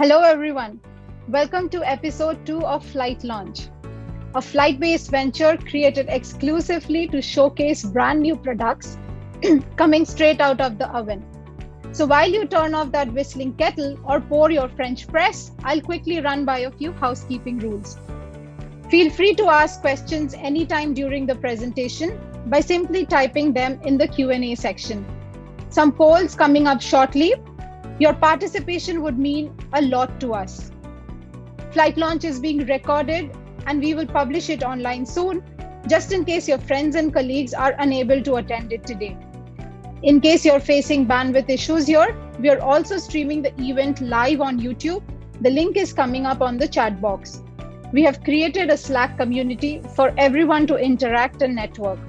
Hello everyone. Welcome to episode 2 of Flight Launch, a flight-based venture created exclusively to showcase brand new products coming straight out of the oven. So while you turn off that whistling kettle or pour your French press, I'll quickly run by a few housekeeping rules. Feel free to ask questions anytime during the presentation by simply typing them in the Q&A section. Some polls coming up shortly. Your participation would mean a lot to us. Flight Launch is being recorded and we will publish it online soon, just in case your friends and colleagues are unable to attend it today. In case you're facing bandwidth issues here, we are also streaming the event live on YouTube. The link is coming up on the chat box. We have created a Slack community for everyone to interact and network.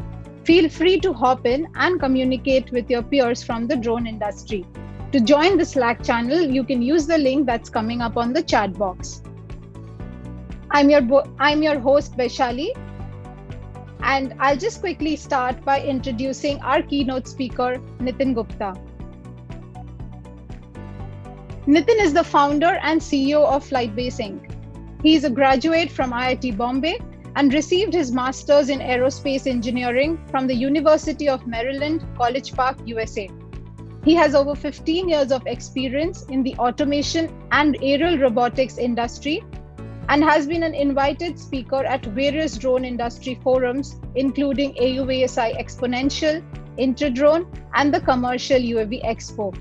Feel free to hop in and communicate with your peers from the drone industry. To join the Slack channel, you can use the link that's coming up on the chat box. I'm your host, Vaishali, and I'll just quickly start by introducing our keynote speaker, Nitin Gupta. Nitin is the founder and CEO of Flightbase Inc. He is a graduate from IIT Bombay and received his master's in aerospace engineering from the University of Maryland, College Park, USA. He has over 15 years of experience in the automation and aerial robotics industry and has been an invited speaker at various drone industry forums, including AUASI Exponential, Interdrone, and the Commercial UAV Expo.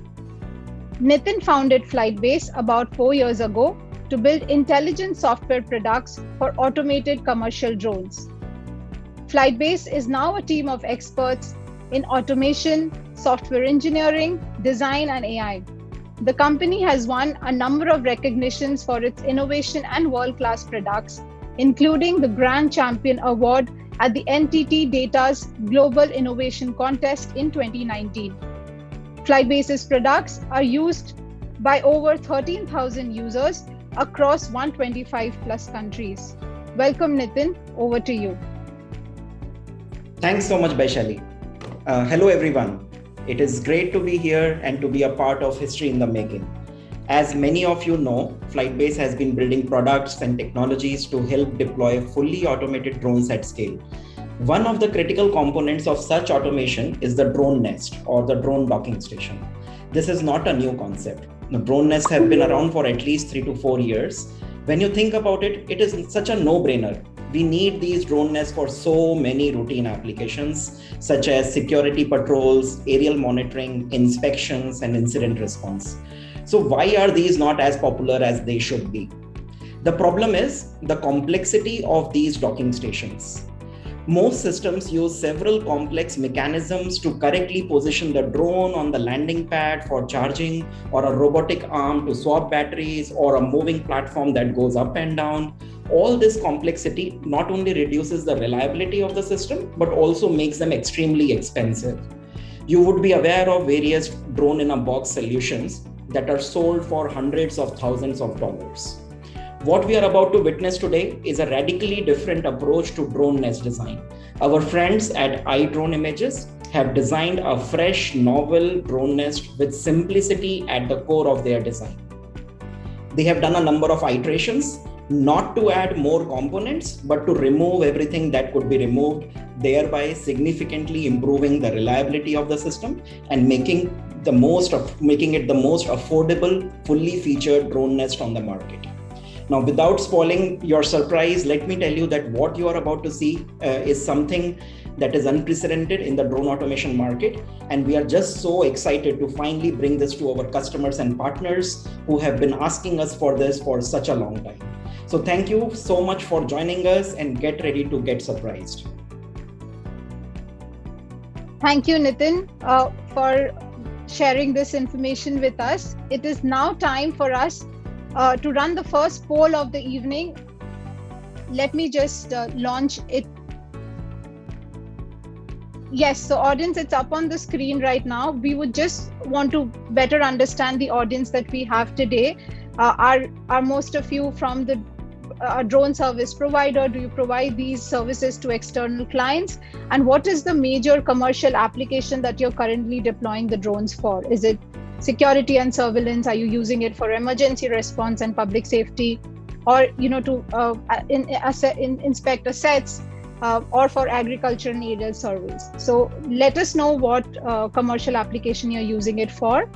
Nitin founded Flightbase about 4 years ago to build intelligent software products for automated commercial drones. Flightbase is now a team of experts in automation, software engineering, design, and AI. The company has won a number of recognitions for its innovation and world-class products, including the Grand Champion Award at the NTT Data's Global Innovation Contest in 2019. Flightbase's products are used by over 13,000 users across 125 plus countries. Welcome, Nitin. Over to you. Thanks so much, Vaishali. Hello, everyone. It is great to be here and to be a part of history in the making. As many of you know, Flightbase has been building products and technologies to help deploy fully automated drones at scale. One of the critical components of such automation is the drone nest or the drone docking station. This is not a new concept. The drone nests have been around for at least 3 to 4 years. When you think about it, it is such a no-brainer. We need these drone nests for so many routine applications, such as security patrols, aerial monitoring, inspections, and incident response. So why are these not as popular as they should be? The problem is the complexity of these docking stations. Most systems use several complex mechanisms to correctly position the drone on the landing pad for charging, or a robotic arm to swap batteries, or a moving platform that goes up and down. All this complexity not only reduces the reliability of the system, but also makes them extremely expensive. You would be aware of various drone-in-a-box solutions that are sold for hundreds of thousands of dollars. What we are about to witness today is a radically different approach to drone nest design. Our friends at iDrone Images have designed a fresh, novel drone nest with simplicity at the core of their design. They have done a number of iterations, not to add more components, but to remove everything that could be removed, thereby significantly improving the reliability of the system and making it the most affordable, fully featured drone nest on the market. Now, without spoiling your surprise, let me tell you that what you are about to see is something that is unprecedented in the drone automation market. And we are just so excited to finally bring this to our customers and partners who have been asking us for this for such a long time. So thank you so much for joining us, and get ready to get surprised. Thank you, Nitin, for sharing this information with us. It is now time for us to run the first poll of the evening. Let me just launch it. Yes, so audience, it's up on the screen right now. We would just want to better understand the audience that we have today. Are most of you from the drone service provider? Do you provide these services to external clients? And what is the major commercial application that you're currently deploying the drones for? Is it security and surveillance? Are you using it for emergency response and public safety, or to inspect assets, or for agriculture and aerial surveys? So let us know what commercial application you're using it for.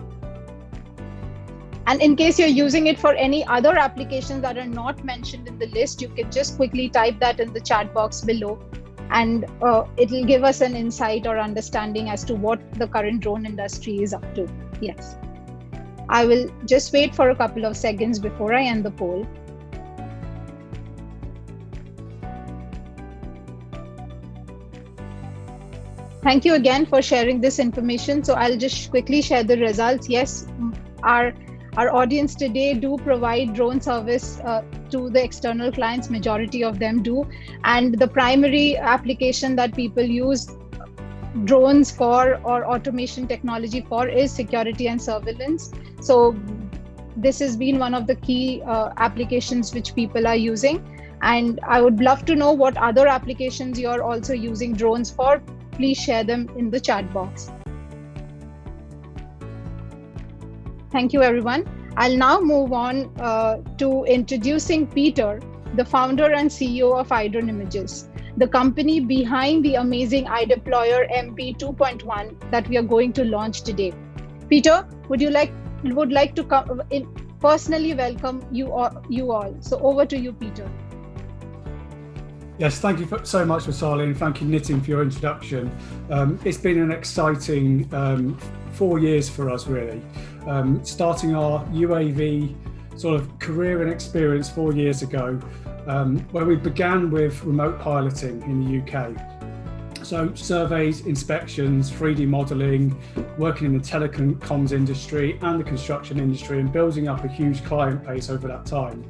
And in case you're using it for any other applications that are not mentioned in the list, you can just quickly type that in the chat box below, and it'll give us an insight or understanding as to what the current drone industry is up to. Yes. I will just wait for a couple of seconds before I end the poll. Thank you again for sharing this information. So I'll just quickly share the results. Yes, our audience today do provide drone service to the external clients. Majority of them do. And the primary application that people use drones for, or automation technology for, is security and surveillance. So this has been one of the key applications which people are using. And I would love to know what other applications you're also using drones for. Please share them in the chat box. Thank you, everyone. I'll now move on to introducing Peter, the founder and CEO of iDrone Images, the company behind the amazing IDIPLOYER MP2.1 that we are going to launch today. Peter, would like to come personally welcome you all. So over to you, Peter. Yes, thank you so much, Vasali, and thank you, Nitin, for your introduction. It's been an exciting 4 years for us, really. Starting our UAV sort of career and experience 4 years ago, where we began with remote piloting in the UK. So surveys, inspections, 3D modelling, working in the telecoms industry and the construction industry, and building up a huge client base over that time.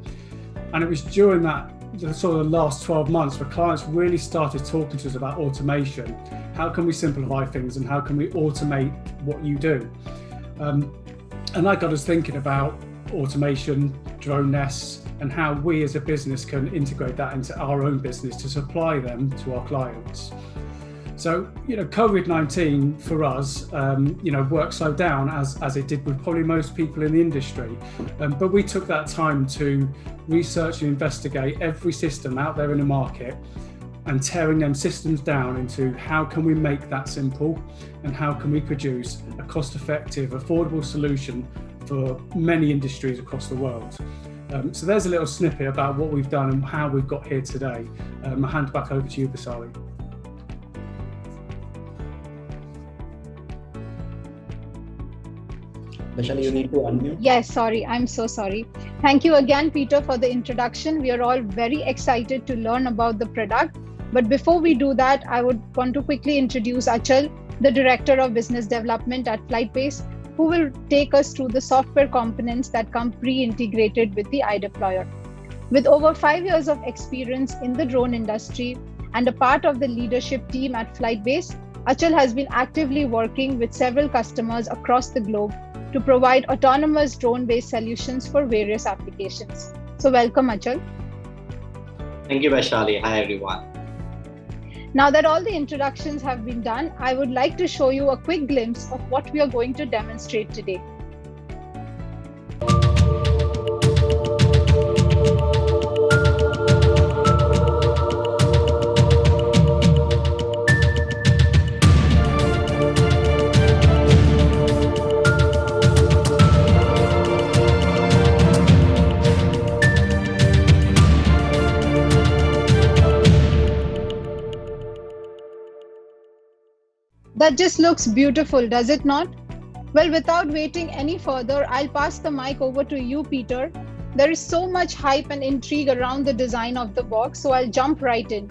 And it was during that sort of the last 12 months where clients really started talking to us about automation. How can we simplify things, and how can we automate what you do? And that got us thinking about automation, drone nests, and how we as a business can integrate that into our own business to supply them to our clients. So, COVID-19 for us, work slowed down as it did with probably most people in the industry. But we took that time to research and investigate every system out there in the market, and tearing them systems down into how can we make that simple, and how can we produce a cost-effective, affordable solution for many industries across the world. So there's a little snippet about what we've done and how we've got here today. I'll hand back over to you, Vasali. Vishali, you need to unmute. Yes, sorry. I'm so sorry. Thank you again, Peter, for the introduction. We are all very excited to learn about the product. But before we do that, I would want to quickly introduce Achal, the Director of Business Development at Flightbase, who will take us through the software components that come pre-integrated with the IDIPLOYER. With over 5 years of experience in the drone industry and a part of the leadership team at Flightbase, Achal has been actively working with several customers across the globe to provide autonomous drone-based solutions for various applications. So welcome, Achal. Thank you, Vaishali. Hi, everyone. Now that all the introductions have been done, I would like to show you a quick glimpse of what we are going to demonstrate today. That just looks beautiful, does it not? Well, without waiting any further, I'll pass the mic over to you, Peter. There is so much hype and intrigue around the design of the box, so I'll jump right in.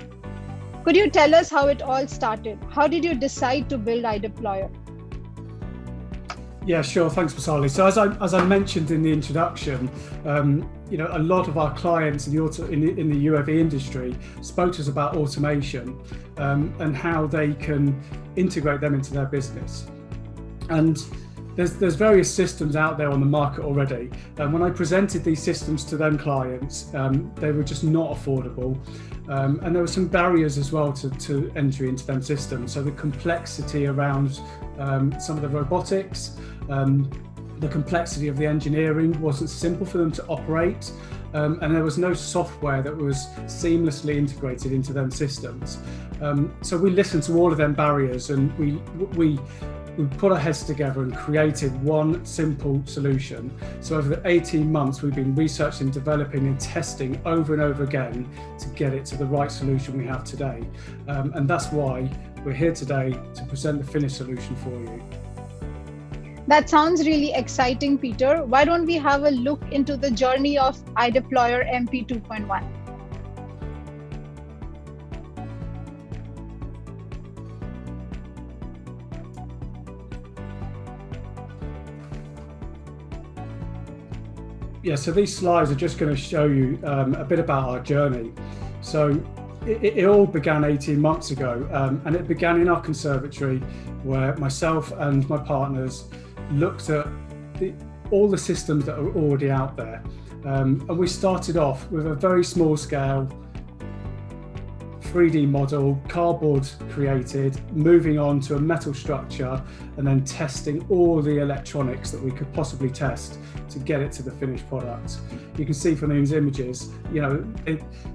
Could you tell us how it all started? How did you decide to build IDIPLOYER? Yeah, sure. Thanks, Vasali. So as I mentioned in the introduction, a lot of our clients in the UAV industry spoke to us about automation and how they can integrate them into their business. And there's various systems out there on the market already. And when I presented these systems to them clients, they were just not affordable. And there were some barriers as well to entry into them systems. So the complexity around some of the robotics, The complexity of the engineering wasn't simple for them to operate, and there was no software that was seamlessly integrated into them systems. So we listened to all of them barriers, and we put our heads together and created one simple solution. So over the 18 months, we've been researching, developing and testing over and over again to get it to the right solution we have today. And that's why we're here today to present the finished solution for you. That sounds really exciting, Peter. Why don't we have a look into the journey of IDIPLOYER MP2.1? Yeah, so these slides are just going to show you a bit about our journey. So it all began 18 months ago, and it began in our conservatory where myself and my partners looked at all the systems that are already out there. And we started off with a very small scale 3D model, cardboard created, moving on to a metal structure, and then testing all the electronics that we could possibly test to get it to the finished product. You can see from these images, you know,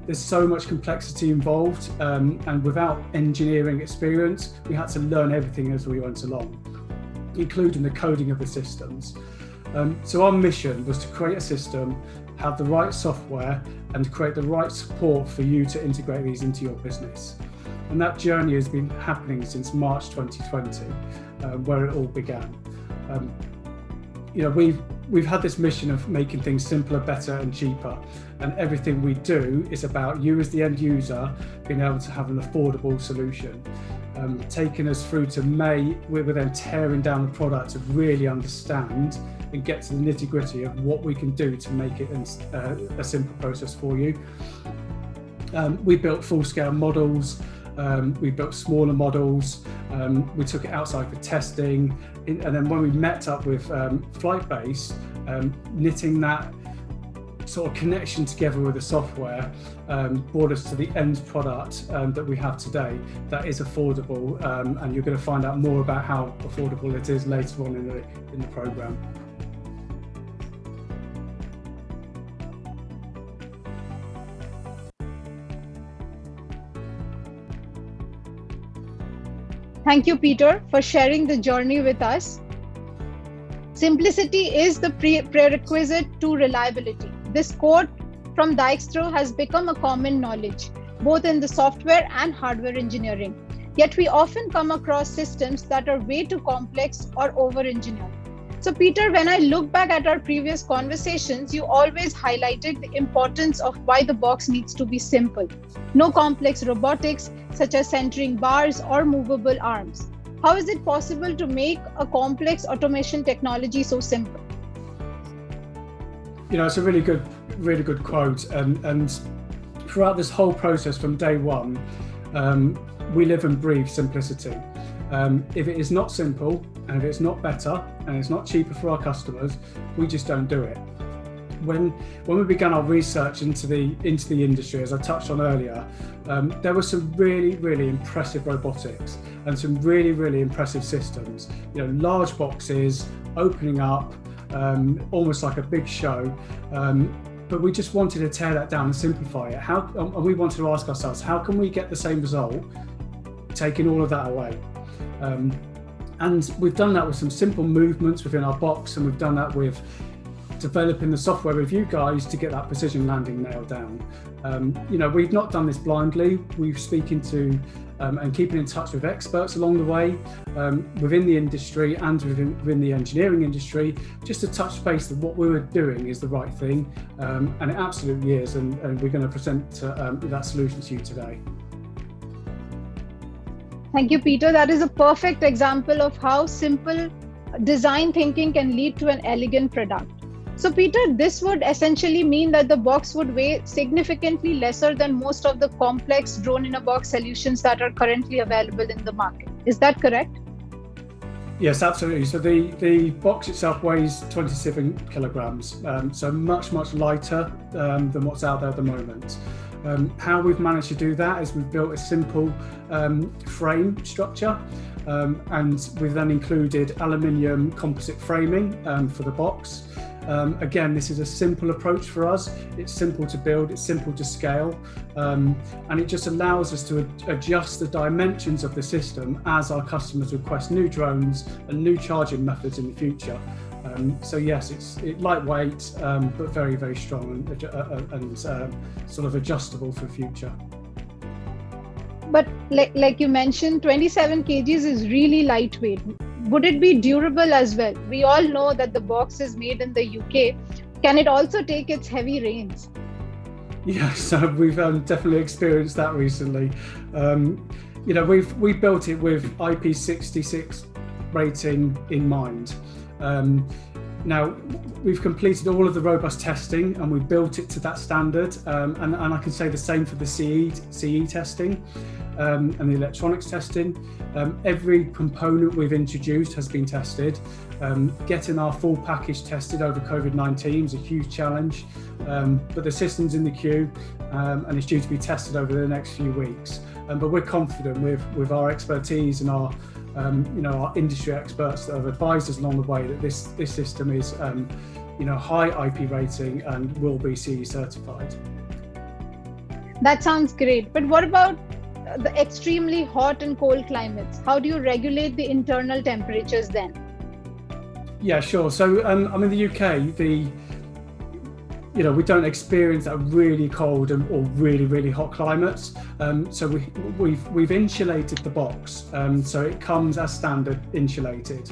there's so much complexity involved, and without engineering experience, we had to learn everything as we went along, including the coding of the systems. So our mission was to create a system, have the right software, and create the right support for you to integrate these into your business. And that journey has been happening since March 2020, where it all began. You know, we've had this mission of making things simpler, better and cheaper, and everything we do is about you as the end user being able to have an affordable solution. Taking us through to May, we were then tearing down the product to really understand and get to the nitty-gritty of what we can do to make it a simple process for you. We built full-scale models, we built smaller models, we took it outside for testing, and then when we met up with Flightbase, knitting that sort of connection together with the software brought us to the end product that we have today that is affordable, and you're going to find out more about how affordable it is later on in the program. Thank you, Peter, for sharing the journey with us. Simplicity is the prerequisite to reliability. This quote from Dijkstra has become a common knowledge, both in the software and hardware engineering. Yet we often come across systems that are way too complex or over-engineered. So Peter, when I look back at our previous conversations, you always highlighted the importance of why the box needs to be simple. No complex robotics, such as centering bars or movable arms. How is it possible to make a complex automation technology so simple? You know, it's a really good quote, and throughout this whole process from day one, we live and breathe simplicity. If it is not simple, and if it's not better, and it's not cheaper for our customers, we just don't do it. When we began our research into the industry, as I touched on earlier, there were some really impressive robotics and some really impressive systems. You know, large boxes opening up, almost like a big show. But we just wanted to tear that down and simplify it. And we wanted to ask ourselves, how can we get the same result, taking all of that away? And we've done that with some simple movements within our box, and we've done that with developing the software with you guys to get that precision landing nailed down. You know, we've not done this blindly. We've speaking to and keeping in touch with experts along the way within the industry and within the engineering industry, just to touch base that what we were doing is the right thing, and it absolutely is, and we're going to present that solution to you today. Thank you, Peter. That is a perfect example of how simple design thinking can lead to an elegant product. So Peter, this would essentially mean that the box would weigh significantly lesser than most of the complex drone-in-a-box solutions that are currently available in the market. Is that correct? Yes, absolutely. So the box itself weighs 27 kilograms, so much lighter than what's out there at the moment. How we've managed to do that is we've built a simple frame structure, and we've then included aluminium composite framing for the box. Again, this is a simple approach for us. It's simple to build, it's simple to scale, and it just allows us to adjust the dimensions of the system as our customers request new drones and new charging methods in the future. So yes, it's lightweight, but very, very strong and sort of adjustable for the future. But like you mentioned, 27 kgs is really lightweight. Would it be durable as well? We all know that the box is made in the UK. Can it also take its heavy rains? Yes, we've definitely experienced that recently. We built it with IP66 rating in mind. Now, we've completed all of the robust testing and we built it to that standard, and I can say the same for the CE testing and the electronics testing. Every component we've introduced has been tested. Getting our full package tested over COVID-19 is a huge challenge, but the system's in the queue and it's due to be tested over the next few weeks. But we're confident with our expertise and our industry experts that have advised us along the way that this system is high IP rating and will be CE certified. That sounds great. But what about the extremely hot and cold climates? How do you regulate the internal temperatures then? Yeah, sure. So I'm in the UK. We don't experience that really cold or really, really hot climates. So we've insulated the box. So it comes as standard insulated.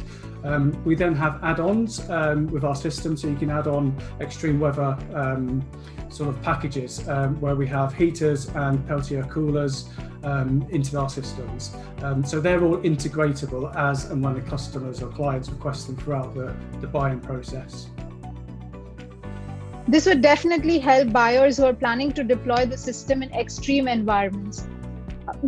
We then have add-ons with our system. So you can add on extreme weather sort of packages where we have heaters and Peltier coolers into our systems. So they're all integratable as and when the customers or clients request them throughout the buying process. This would definitely help buyers who are planning to deploy the system in extreme environments.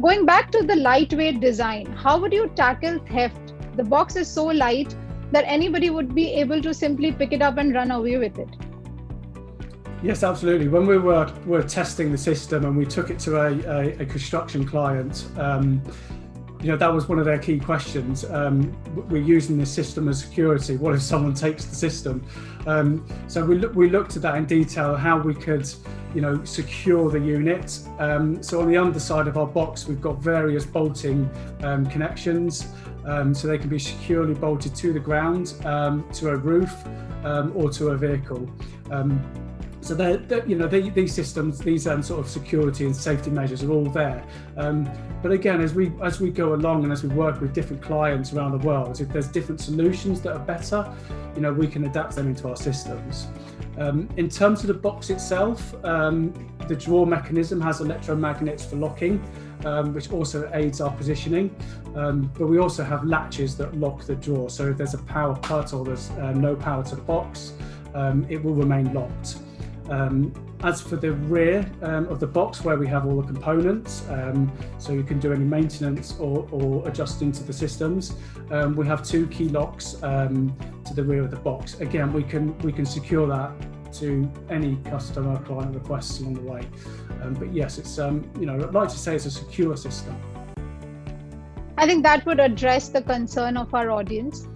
Going back to the lightweight design, how would you tackle theft? The box is so light that anybody would be able to simply pick it up and run away with it. Yes, absolutely. When we were testing the system and we took it to a construction client, that was one of their key questions. We're using the system as security. What if someone takes the system? So we looked at that in detail, how we could, secure the unit. So on the underside of our box, we've got various bolting connections, so they can be securely bolted to the ground, to a roof, or to a vehicle. So these systems, these sort of security and safety measures are all there. But again, as we go along and as we work with different clients around the world, if there's different solutions that are better, we can adapt them into our systems. In terms of the box itself, the drawer mechanism has electromagnets for locking, which also aids our positioning. But we also have latches that lock the drawer. So if there's a power cut or there's no power to the box, it will remain locked. As for the rear of the box, where we have all the components, so you can do any maintenance or adjust into the systems, we have two key locks to the rear of the box. Again, we can secure that to any customer client requests along the way. But yes, it's I'd like to say it's a secure system. I think that would address the concern of our audience.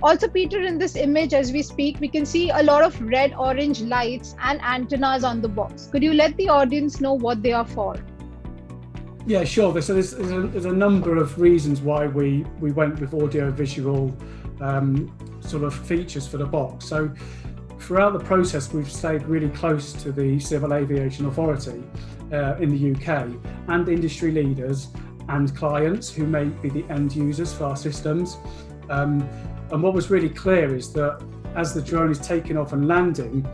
Also, Peter, in this image as we speak, we can see a lot of red-orange lights and antennas on the box. Could you let the audience know what they are for? Yeah, sure. So there's a number of reasons why we went with audio-visual sort of features for the box. So throughout the process, we've stayed really close to the Civil Aviation Authority in the UK and industry leaders and clients who may be the end users for our systems. And what was really clear is that as the drone is taking off and landing,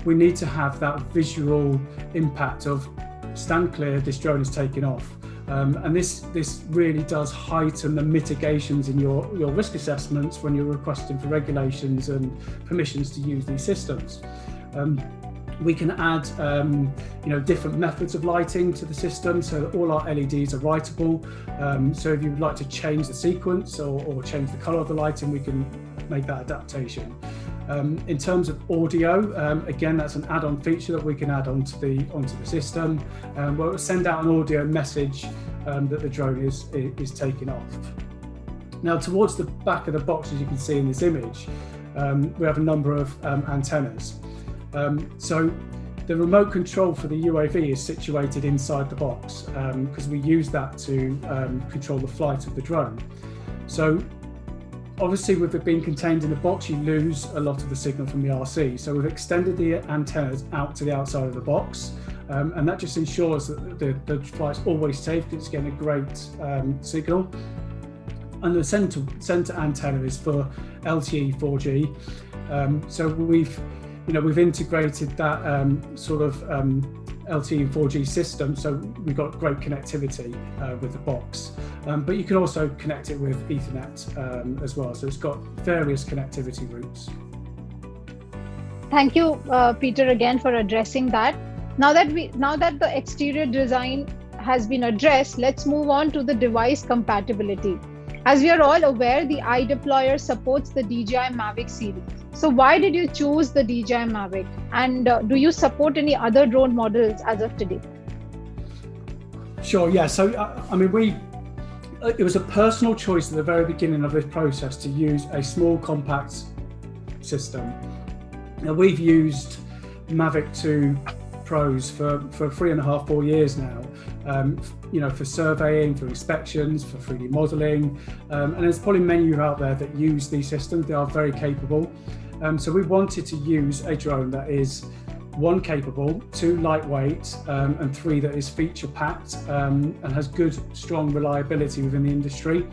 we need to have that visual impact of stand clear, this drone is taking off. And this really does heighten the mitigations in your risk assessments when you're requesting for regulations and permissions to use these systems. We can add different methods of lighting to the system, so that all our LEDs are writable. So if you would like to change the sequence or change the color of the lighting, we can make that adaptation. In terms of audio, again, that's an add-on feature that we can add onto the system. Where it will send out an audio message that the drone is taking off. Now, towards the back of the box, as you can see in this image, we have a number of antennas. So the remote control for the UAV is situated inside the box because we use that to control the flight of the drone. So obviously, with it being contained in the box, you lose a lot of the signal from the RC. So we've extended the antennas out to the outside of the box, and that just ensures that the flight's always safe because it's getting a great signal. And the center antenna is for LTE 4G. So we've integrated that LTE and 4G system, so we've got great connectivity with the box. But you can also connect it with Ethernet as well, so it's got various connectivity routes. Thank you, Peter, again for addressing that. Now that the exterior design has been addressed, let's move on to the device compatibility. As we are all aware, the IDIPLOYER supports the DJI Mavic series. So why did you choose the DJI Mavic? And do you support any other drone models as of today? Sure, yeah. So, it was a personal choice at the very beginning of this process to use a small compact system. Now, we've used Mavic 2 Pros for 3.5, 4 years now. For surveying, for inspections, for 3D modeling, and there's probably many of you out there that use these systems. They are very capable. So we wanted to use a drone that is 1, capable, 2, lightweight, and 3, that is feature packed and has good, strong reliability within the industry.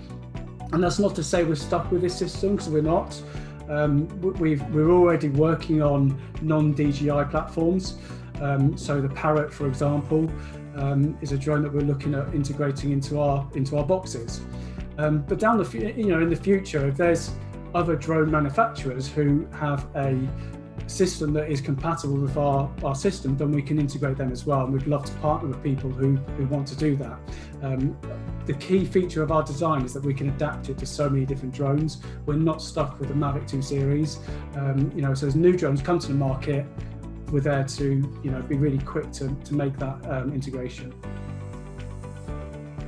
And that's not to say we're stuck with this system, because we're not. We're already working on non-DJI platforms. So the Parrot, for example, is a drone that we're looking at integrating into our boxes. But in the future, if there's other drone manufacturers who have a system that is compatible with our system, then we can integrate them as well. And we'd love to partner with people who want to do that. The key feature of our design is that we can adapt it to so many different drones. We're not stuck with the Mavic 2 series. So as new drones come to the market, we're there to be really quick to make that integration.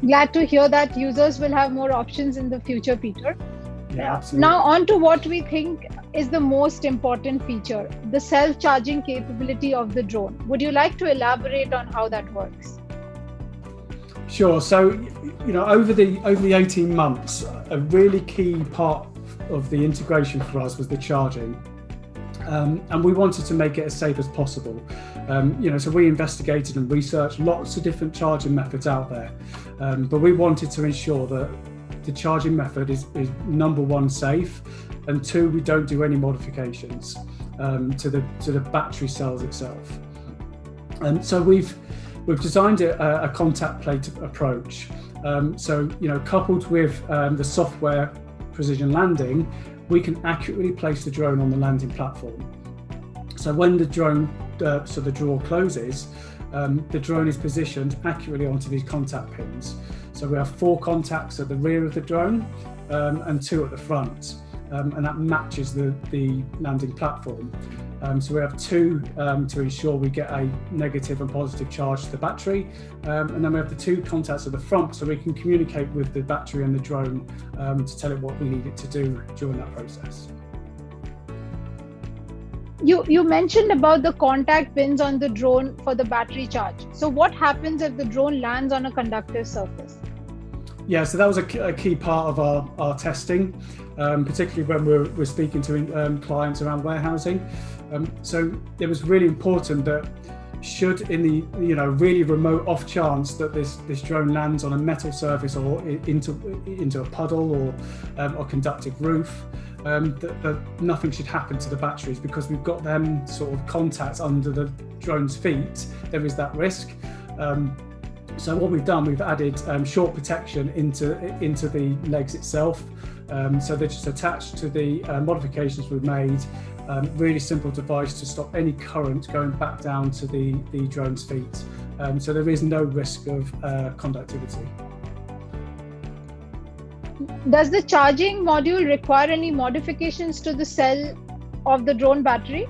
Glad to hear that users will have more options in the future, Peter. Yeah, absolutely. Now on to what we think is the most important feature, the self-charging capability of the drone. Would you like to elaborate on how that works? Sure. So, over the 18 months, a really key part of the integration for us was the charging. And we wanted to make it as safe as possible. So we investigated and researched lots of different charging methods out there. But we wanted to ensure that the charging method is number 1, safe, and 2, we don't do any modifications to the battery cells itself. So we've designed a contact plate approach. Coupled with the software precision landing, we can accurately place the drone on the landing platform. So when the drone, the drawer closes, the drone is positioned accurately onto these contact pins. So we have 4 contacts at the rear of the drone and 2 at the front, and that matches the landing platform. So we have 2 to ensure we get a negative and positive charge to the battery, and then we have the 2 contacts at the front so we can communicate with the battery and the drone to tell it what we need it to do during that process. You mentioned about the contact pins on the drone for the battery charge. So what happens if the drone lands on a conductive surface? Yeah, so that was a key part of our testing, particularly when we're speaking to clients around warehousing. So it was really important that should in the really remote off chance that this drone lands on a metal surface or into a puddle or conductive roof, that nothing should happen to the batteries, because we've got them sort of contacts under the drone's feet. There is that risk. So what we've done, we've added short protection into the legs itself. So they're just attached to the modifications we've made. Really simple device to stop any current going back down to the drone's feet. So there is no risk of conductivity. Does the charging module require any modifications to the cell of the drone battery?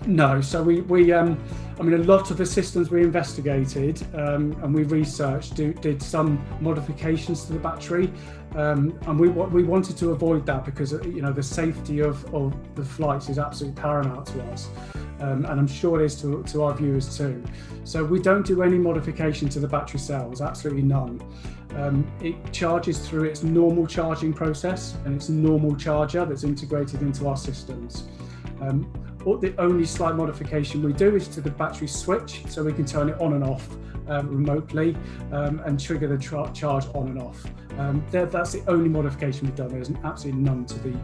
No, so I mean, a lot of the systems we investigated and we researched did some modifications to the battery, and we wanted to avoid that because the safety of the flights is absolutely paramount to us, and I'm sure it is to our viewers too. So we don't do any modification to the battery cells, absolutely none. It charges through its normal charging process and its normal charger that's integrated into our systems. The only slight modification we do is to the battery switch, so we can turn it on and off remotely and trigger the charge on and off. That's the only modification we've done. There's absolutely none to the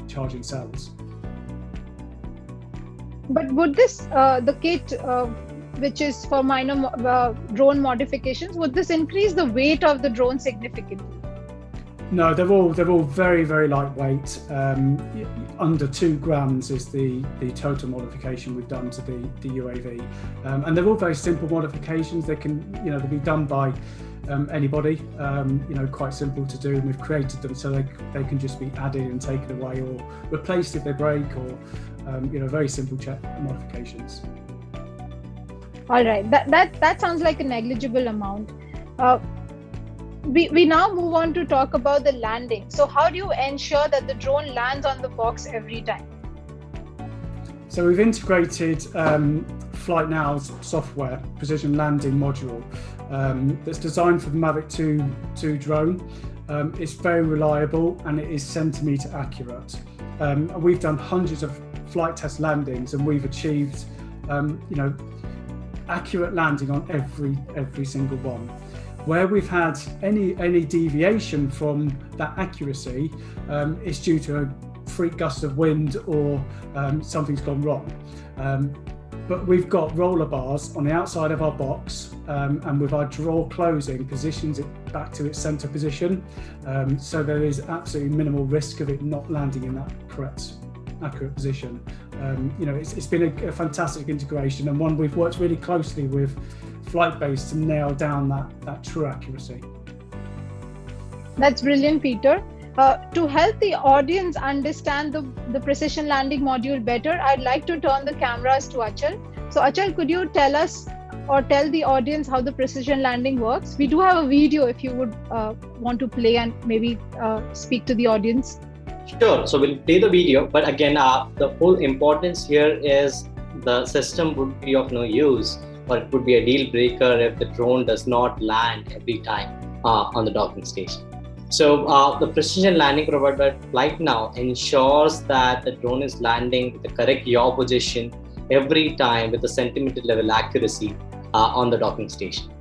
charging cells. But would this, the kit, which is for minor drone modifications, would this increase the weight of the drone significantly? No, they're all very, very lightweight. Under 2 grams is the total modification we've done to the UAV, and they're all very simple modifications. They can they'll be done by anybody. Quite simple to do, and we've created them so they can just be added and taken away or replaced if they break, or very simple modifications. All right, that sounds like a negligible amount. We now move on to talk about the landing. So how do you ensure that the drone lands on the box every time? So we've integrated Flight Now's software precision landing module that's designed for the Mavic 2 drone. It's very reliable and it is centimetre accurate. We've done hundreds of flight test landings and we've achieved accurate landing on every single one. Where we've had any deviation from that accuracy, it's due to a freak gust of wind or something's gone wrong. But we've got roller bars on the outside of our box, and with our drawer closing positions it back to its center position, so there is absolutely minimal risk of it not landing in that accurate position. It's been a fantastic integration and one we've worked really closely with Flightbase to nail down that true accuracy. That's brilliant, Peter. To help the audience understand the precision landing module better, I'd like to turn the cameras to Achal. So Achal, could you tell us or tell the audience how the precision landing works? We do have a video if you would want to play and maybe speak to the audience. Sure, so we'll play the video, but again, the whole importance here is the system would be of no use, or it would be a deal breaker if the drone does not land every time on the docking station. So the precision landing provided by Flight Now ensures that the drone is landing with the correct yaw position every time with a centimeter level accuracy on the docking station.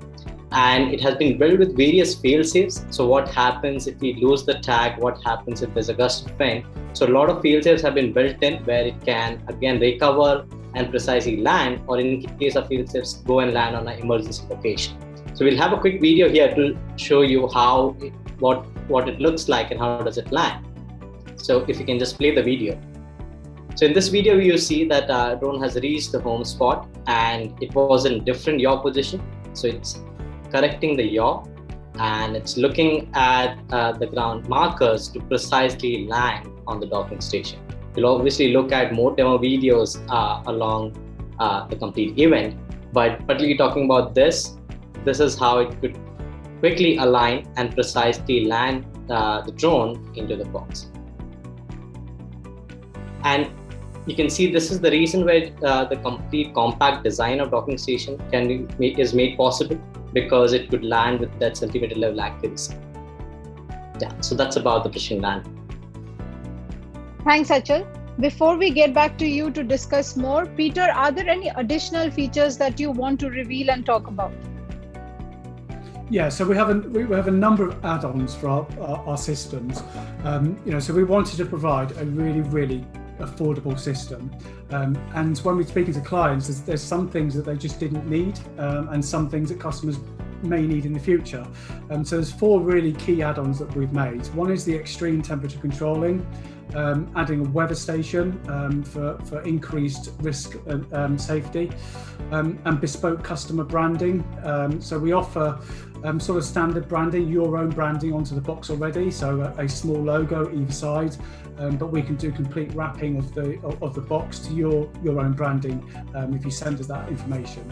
And it has been built with various fail safes. So what happens if we lose the tag? What happens if there's a gust of wind? So a lot of fail safes have been built in where it can again recover and precisely land, or in case of fail safes, go and land on an emergency location. So we'll have a quick video here to show you what it looks like and how does it land. So if you can just play the video. So in this video, you see that drone has reached the home spot and it was in different yaw position. So it's correcting the yaw and it's looking at the ground markers to precisely land on the docking station. We'll obviously look at more demo videos along the complete event, but particularly talking about this is how it could quickly align and precisely land the drone into the box. And you can see this is the reason where the complete compact design of docking station is made possible, because it could land with that centimeter level accuracy. Yeah, so that's about the precision landing. Thanks, Achal. Before we get back to you to discuss more, Peter, are there any additional features that you want to reveal and talk about? Yeah, so we have a number of add-ons for our systems. So we wanted to provide a really affordable system. And when we're speaking to clients, there's some things that they just didn't need, and some things that customers may need in the future. So there's 4 really key add-ons that we've made. One is the extreme temperature controlling, adding a weather station for increased risk and safety, and bespoke customer branding. So we offer sort of standard branding, your own branding onto the box already, so a small logo either side, but we can do complete wrapping of the box to your own branding if you send us that information.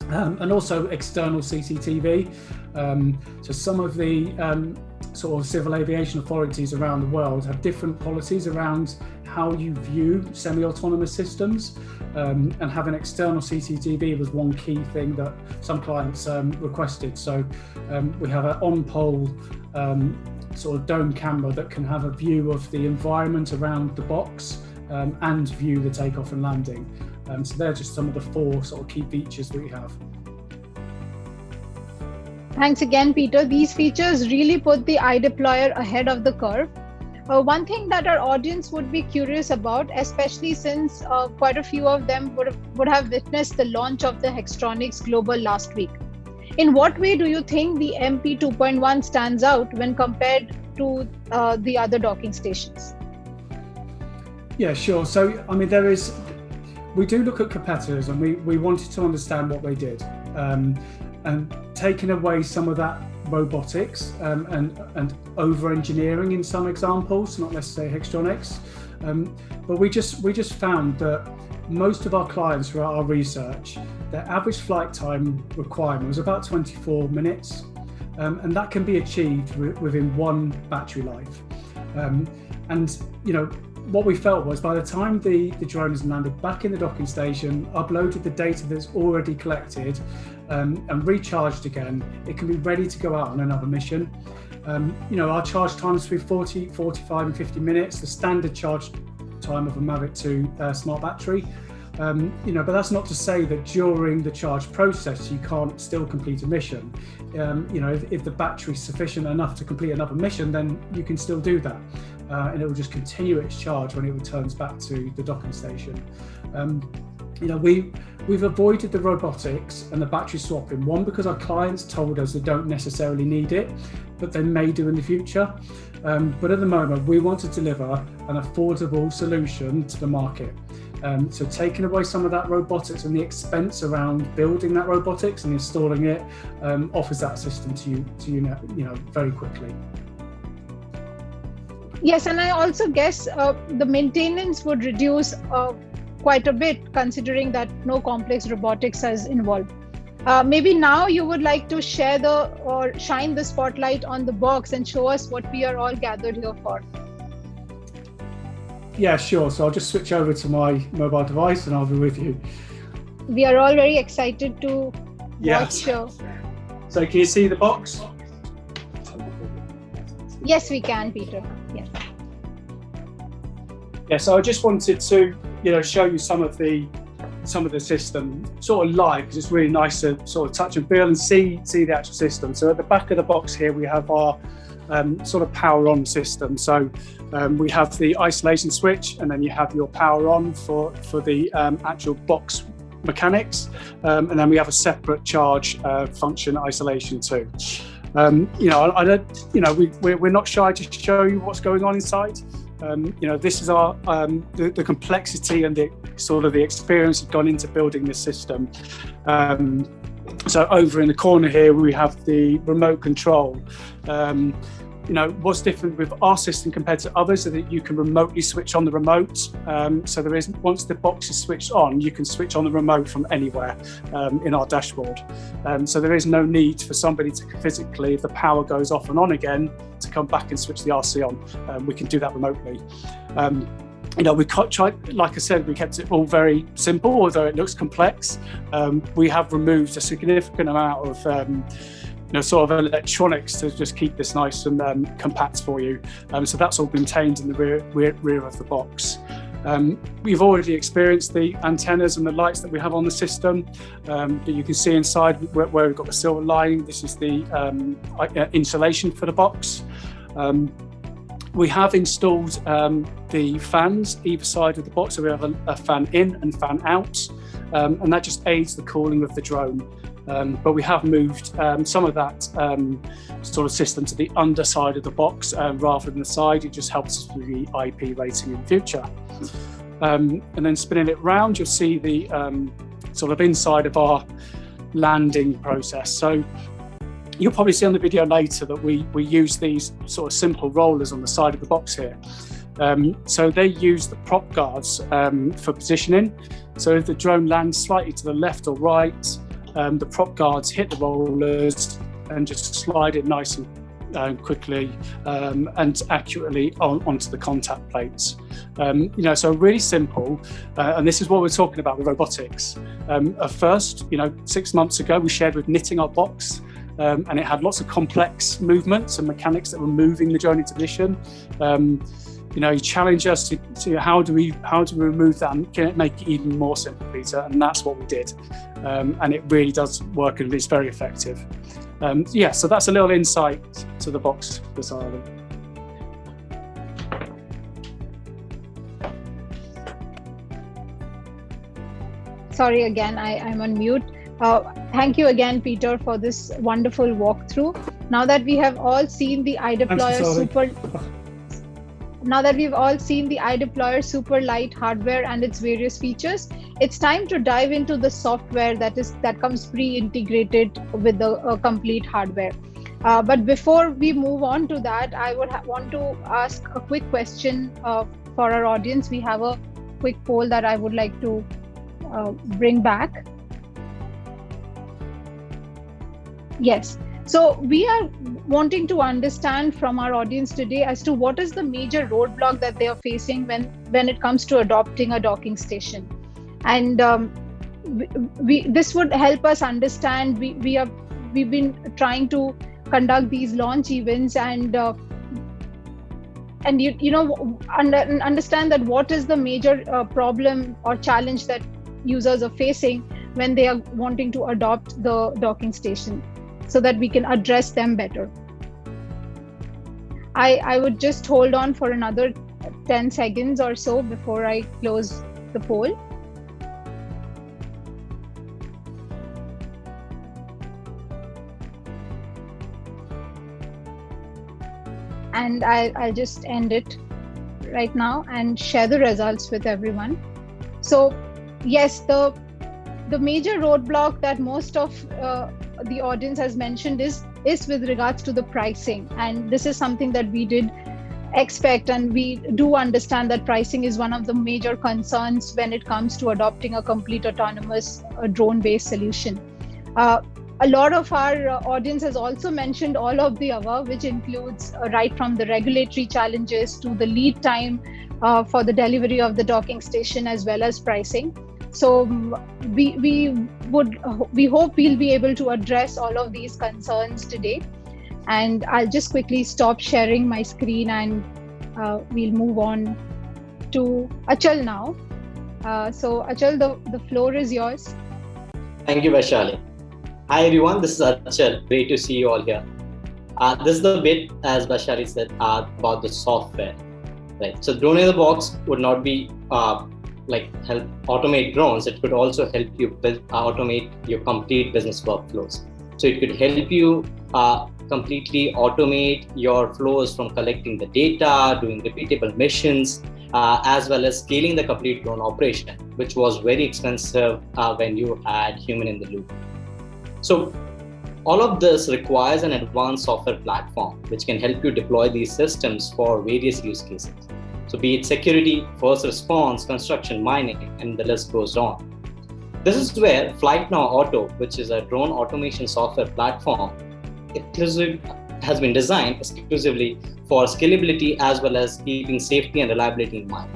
And also external CCTV. So some of the sort of civil aviation authorities around the world have different policies around how you view semi-autonomous systems, and having external CCTV was one key thing that some clients requested. So we have an on-pole sort of dome camera that can have a view of the environment around the box and view the takeoff and landing. So they're just some of the 4 sort of key features that we have. Thanks again, Peter. These features really put the IDIPLOYER ahead of the curve. One thing that our audience would be curious about, especially since quite a few of them would have witnessed the launch of the Hextronics Global last week. In what way do you think the MP2.1 stands out when compared to the other docking stations? Yeah, sure. So, I mean, we do look at competitors, and we wanted to understand what they did, and taking away some of that robotics and over engineering in some examples, not necessarily Hextronics, but we just found that most of our clients throughout our research, their average flight time requirement was about 24 minutes, and that can be achieved within 1 battery life. And you know, what we felt was by the time the drone has landed back in the docking station, uploaded the data that's already collected, and recharged again, it can be ready to go out on another mission. You know, our charge times between 40, 45 and 50 minutes, the standard charge time of a Mavic 2 smart battery. You know, but that's not to say that during the charge process you can't still complete a mission. You know, if the battery's sufficient enough to complete another mission, then you can still do that, and it will just continue its charge when it returns back to the docking station. You know, we've avoided the robotics and the battery swapping, one because our clients told us they don't necessarily need it, but they may do in the future. But at the moment, we want to deliver an affordable solution to the market. So taking away some of that robotics and the expense around building that robotics and installing it offers that system to you know, very quickly. Yes, and I also guess the maintenance would reduce quite a bit, considering that no complex robotics is involved. Maybe now you would like to share or shine the spotlight on the box and show us what we are all gathered here for. Yeah, sure. So I'll just switch over to my mobile device and I'll be with you. We are all very excited to watch. So can you see the box? Yes, we can, Peter. Yes. Yeah, so I just wanted to, you know, show you some of the system sort of live, because it's really nice to sort of touch and feel and see the actual system. So at the back of the box here, we have our sort of power on system. So we have the isolation switch, and then you have your power on for the actual box mechanics, and then we have a separate charge function isolation too. You know, we're not shy to show you what's going on inside. You know, this is our the complexity and the sort of the experience have gone into building this system. So over in the corner here, we have the remote control. You know, what's different with our system compared to others is that you can remotely switch on the remote. So there is, once the box is switched on, you can switch on the remote from anywhere in our dashboard. So there is no need for somebody to physically, if the power goes off and on again, to come back and switch the RC on. We can do that remotely. You know, we tried, like I said, we kept it all very simple, although it looks complex. We have removed a significant amount of you know, sort of electronics to just keep this nice and compact for you. So that's all contained in the rear of the box. We've already experienced the antennas and the lights that we have on the system, but you can see inside where we've got the silver lining. This is the insulation for the box. We have installed the fans either side of the box, so we have a fan in and fan out, and that just aids the cooling of the drone. But we have moved some of that sort of system to the underside of the box rather than the side. It just helps us with the IP rating in the future. And then spinning it round, you'll see the sort of inside of our landing process. So you'll probably see on the video later that we use these sort of simple rollers on the side of the box here. So they use the prop guards for positioning. So if the drone lands slightly to the left or right, the prop guards hit the rollers and just slide it nice and quickly and accurately onto the contact plates. So really simple, and this is what we're talking about with robotics. At first, 6 months ago, we shared with Knitting our box, and it had lots of complex movements and mechanics that were moving the drone into position. You challenge us to how do we remove that and can it make it even more simple, Peter? And that's what we did, and it really does work and it's very effective. So that's a little insight to the box beside it. Sorry again, I'm on mute. Thank you again, Peter, for this wonderful walkthrough. Now that we have all seen the IDIPLOYER super light hardware and its various features, it's time to dive into the software that comes pre-integrated with the complete hardware. But before we move on to that, I would want to ask a quick question for our audience. We have a quick poll that I would like to bring back. Yes. So we are wanting to understand from our audience today as to what is the major roadblock that they are facing when it comes to adopting a docking station. And this would help us understand. We've been trying to conduct these launch events and understand that what is the major problem or challenge that users are facing when they are wanting to adopt the docking station, so that we can address them better. I would just hold on for another 10 seconds or so before I close the poll. And I'll just end it right now and share the results with everyone. So yes, the major roadblock that most of the audience has mentioned is with regards to the pricing, and this is something that we did expect, and we do understand that pricing is one of the major concerns when it comes to adopting a complete autonomous drone-based solution. A lot of our audience has also mentioned all of the above, which includes right from the regulatory challenges to the lead time for the delivery of the docking station, as well as pricing. So we hope we'll be able to address all of these concerns today. And I'll just quickly stop sharing my screen and we'll move on to Achal now. So Achal, the floor is yours. Thank you, Vaishali. Hi everyone, this is Achal. Great to see you all here. This is the bit, as Vaishali said, about the software. Right. So drone in the box would not be help automate drones. It could also help you automate your complete business workflows. So it could help you completely automate your flows from collecting the data, doing repeatable missions, as well as scaling the complete drone operation, which was very expensive when you had human in the loop. So all of this requires an advanced software platform, which can help you deploy these systems for various use cases. So be it security, first response, construction, mining, and the list goes on. This is where FlightNow Auto, which is a drone automation software platform, has been designed exclusively for scalability as well as keeping safety and reliability in mind.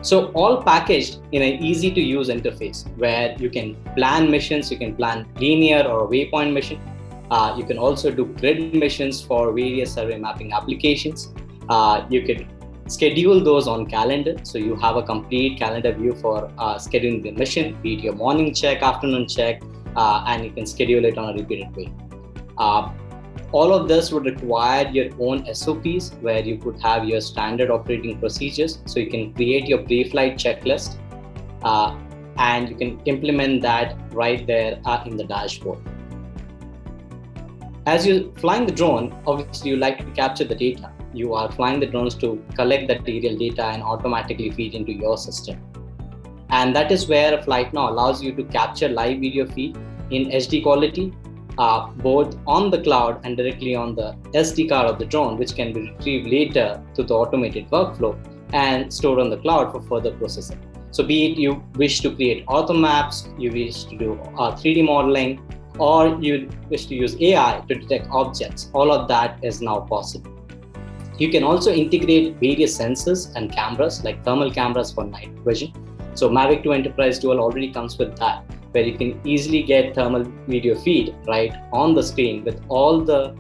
So all packaged in an easy to use interface where you can plan missions, you can plan linear or a waypoint mission. You can also do grid missions for various survey mapping applications. You could schedule those on calendar. So you have a complete calendar view for scheduling the mission, be it your morning check, afternoon check, and you can schedule it on a repeated way. All of this would require your own SOPs where you could have your standard operating procedures. So you can create your pre-flight checklist and you can implement that right there in the dashboard. As you're flying the drone, obviously you like to capture the data. You are flying the drones to collect that aerial data and automatically feed into your system. And that is where FlightNow allows you to capture live video feed in HD quality both on the cloud and directly on the SD card of the drone, which can be retrieved later through the automated workflow and stored on the cloud for further processing. So be it you wish to create auto maps, you wish to do 3D modeling, or you wish to use AI to detect objects, all of that is now possible. You can also integrate various sensors and cameras like thermal cameras for night vision. So Mavic 2 Enterprise Dual already comes with that, where you can easily get thermal video feed right on the screen with all the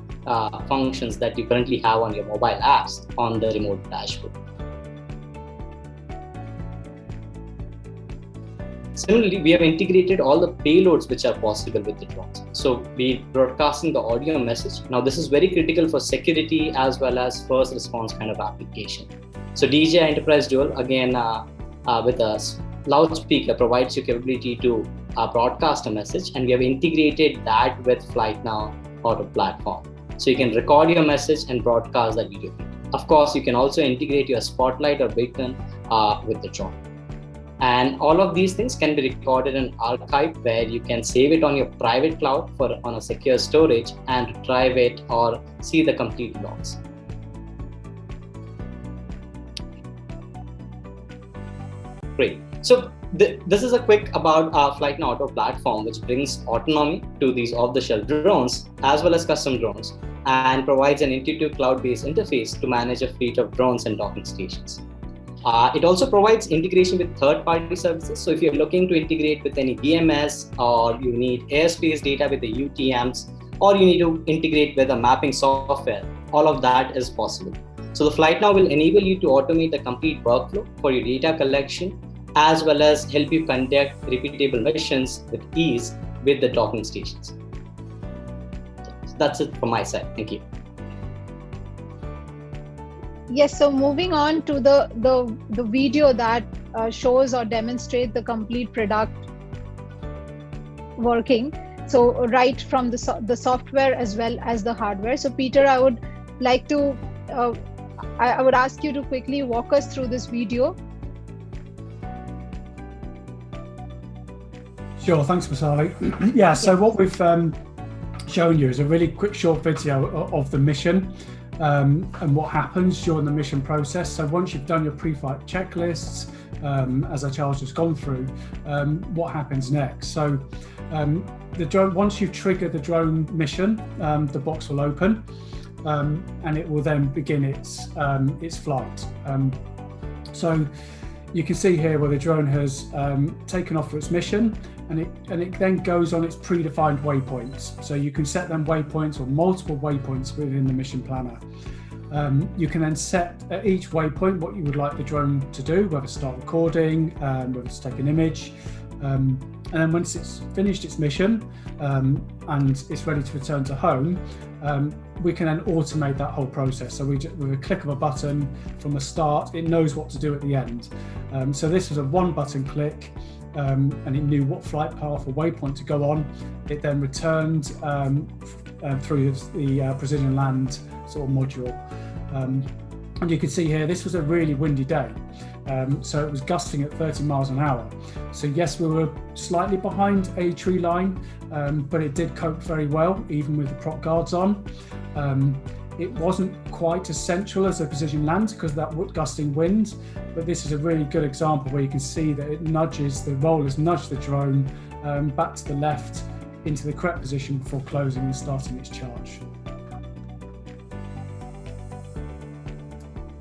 functions that you currently have on your mobile apps on the remote dashboard. Similarly, we have integrated all the payloads which are possible with the drones. So we broadcasting the audio message. Now this is very critical for security as well as first response kind of application. So DJI Enterprise Dual, again, with a loudspeaker provides you capability to broadcast a message, and we have integrated that with FlightNow Auto platform. So you can record your message and broadcast that video feed. Of course, you can also integrate your spotlight or beacon with the drone. And all of these things can be recorded in archive, where you can save it on your private cloud on a secure storage and retrieve it or see the complete logs. Great. So this is a quick about our FlightNow Auto platform, which brings autonomy to these off-the-shelf drones as well as custom drones, and provides an intuitive cloud-based interface to manage a fleet of drones and docking stations. It also provides integration with third-party services. So if you're looking to integrate with any VMS, or you need airspace data with the UTMs, or you need to integrate with a mapping software, all of that is possible. So the FlightNow will enable you to automate the complete workflow for your data collection, as well as help you conduct repeatable missions with ease with the docking stations. So that's it from my side. Thank you. Yes, so moving on to the video that shows or demonstrates the complete product working. So right from the software as well as the hardware. So Peter, I would like to, I would ask you to quickly walk us through this video. Sure, thanks, Masali. Yeah, so what we've shown you is a really quick short video of the mission. And what happens during the mission process. So once you've done your pre-flight checklists, as Charles has gone through, what happens next? So the drone, once you trigger the drone mission, the box will open, and it will then begin its flight. So you can see here where the drone has taken off for its mission, and it then goes on its predefined waypoints. So you can set them waypoints or multiple waypoints within the mission planner. You can then set at each waypoint what you would like the drone to do, whether start recording, whether to take an image. And then once it's finished its mission and it's ready to return to home, we can then automate that whole process. So with a click of a button from the start, it knows what to do at the end. So this was a one button click, and it knew what flight path or waypoint to go on. It then returned through the precision land sort of module. And you can see here, this was a really windy day. So it was gusting at 30 miles an hour. So yes, we were slightly behind a tree line, but it did cope very well, even with the prop guards on. It wasn't quite as central as a precision land because of that gusting wind, but this is a really good example where you can see that it nudges, the rollers nudge the drone back to the left into the correct position before closing and starting its charge.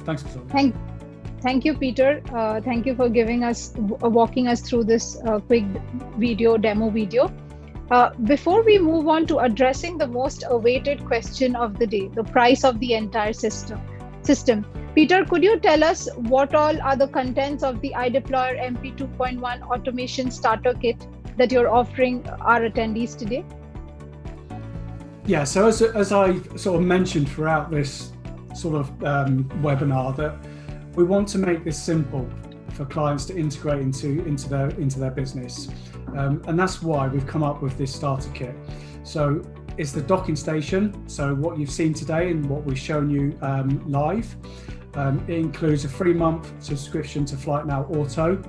Thanks, Priscilla. Thank you, Peter. Thank you for walking us through this quick demo video. Before we move on to addressing the most awaited question of the day, the price of the entire system. Peter, could you tell us what all are the contents of the IDIPLOYER MP2.1 automation starter kit that you're offering our attendees today? Yeah, so as I sort of mentioned throughout this sort of webinar, that we want to make this simple for clients to integrate into their business, and that's why we've come up with this starter kit. So it's the docking station. So what you've seen today and what we've shown you live, it includes a 3-month subscription to FlightNow Auto,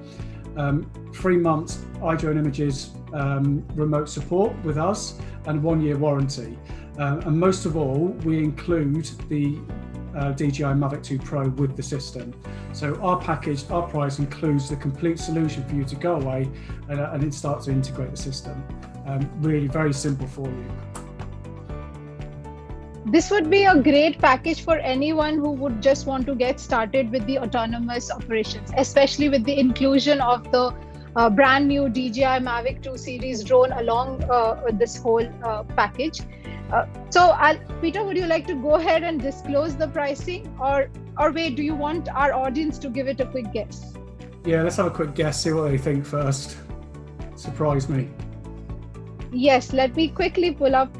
3 months iDrone Images remote support with us, and 1-year warranty. And most of all, we include the DJI Mavic 2 Pro with the system. So our package, our price includes the complete solution for you to go away and then start to integrate the system. Really very simple for you. This would be a great package for anyone who would just want to get started with the autonomous operations, especially with the inclusion of the brand new DJI Mavic 2 series drone along with this whole package. So Peter, would you like to go ahead and disclose the pricing, or wait, do you want our audience to give it a quick guess? Yeah, let's have a quick guess, see what they think first. Surprise me. Yes, let me quickly pull up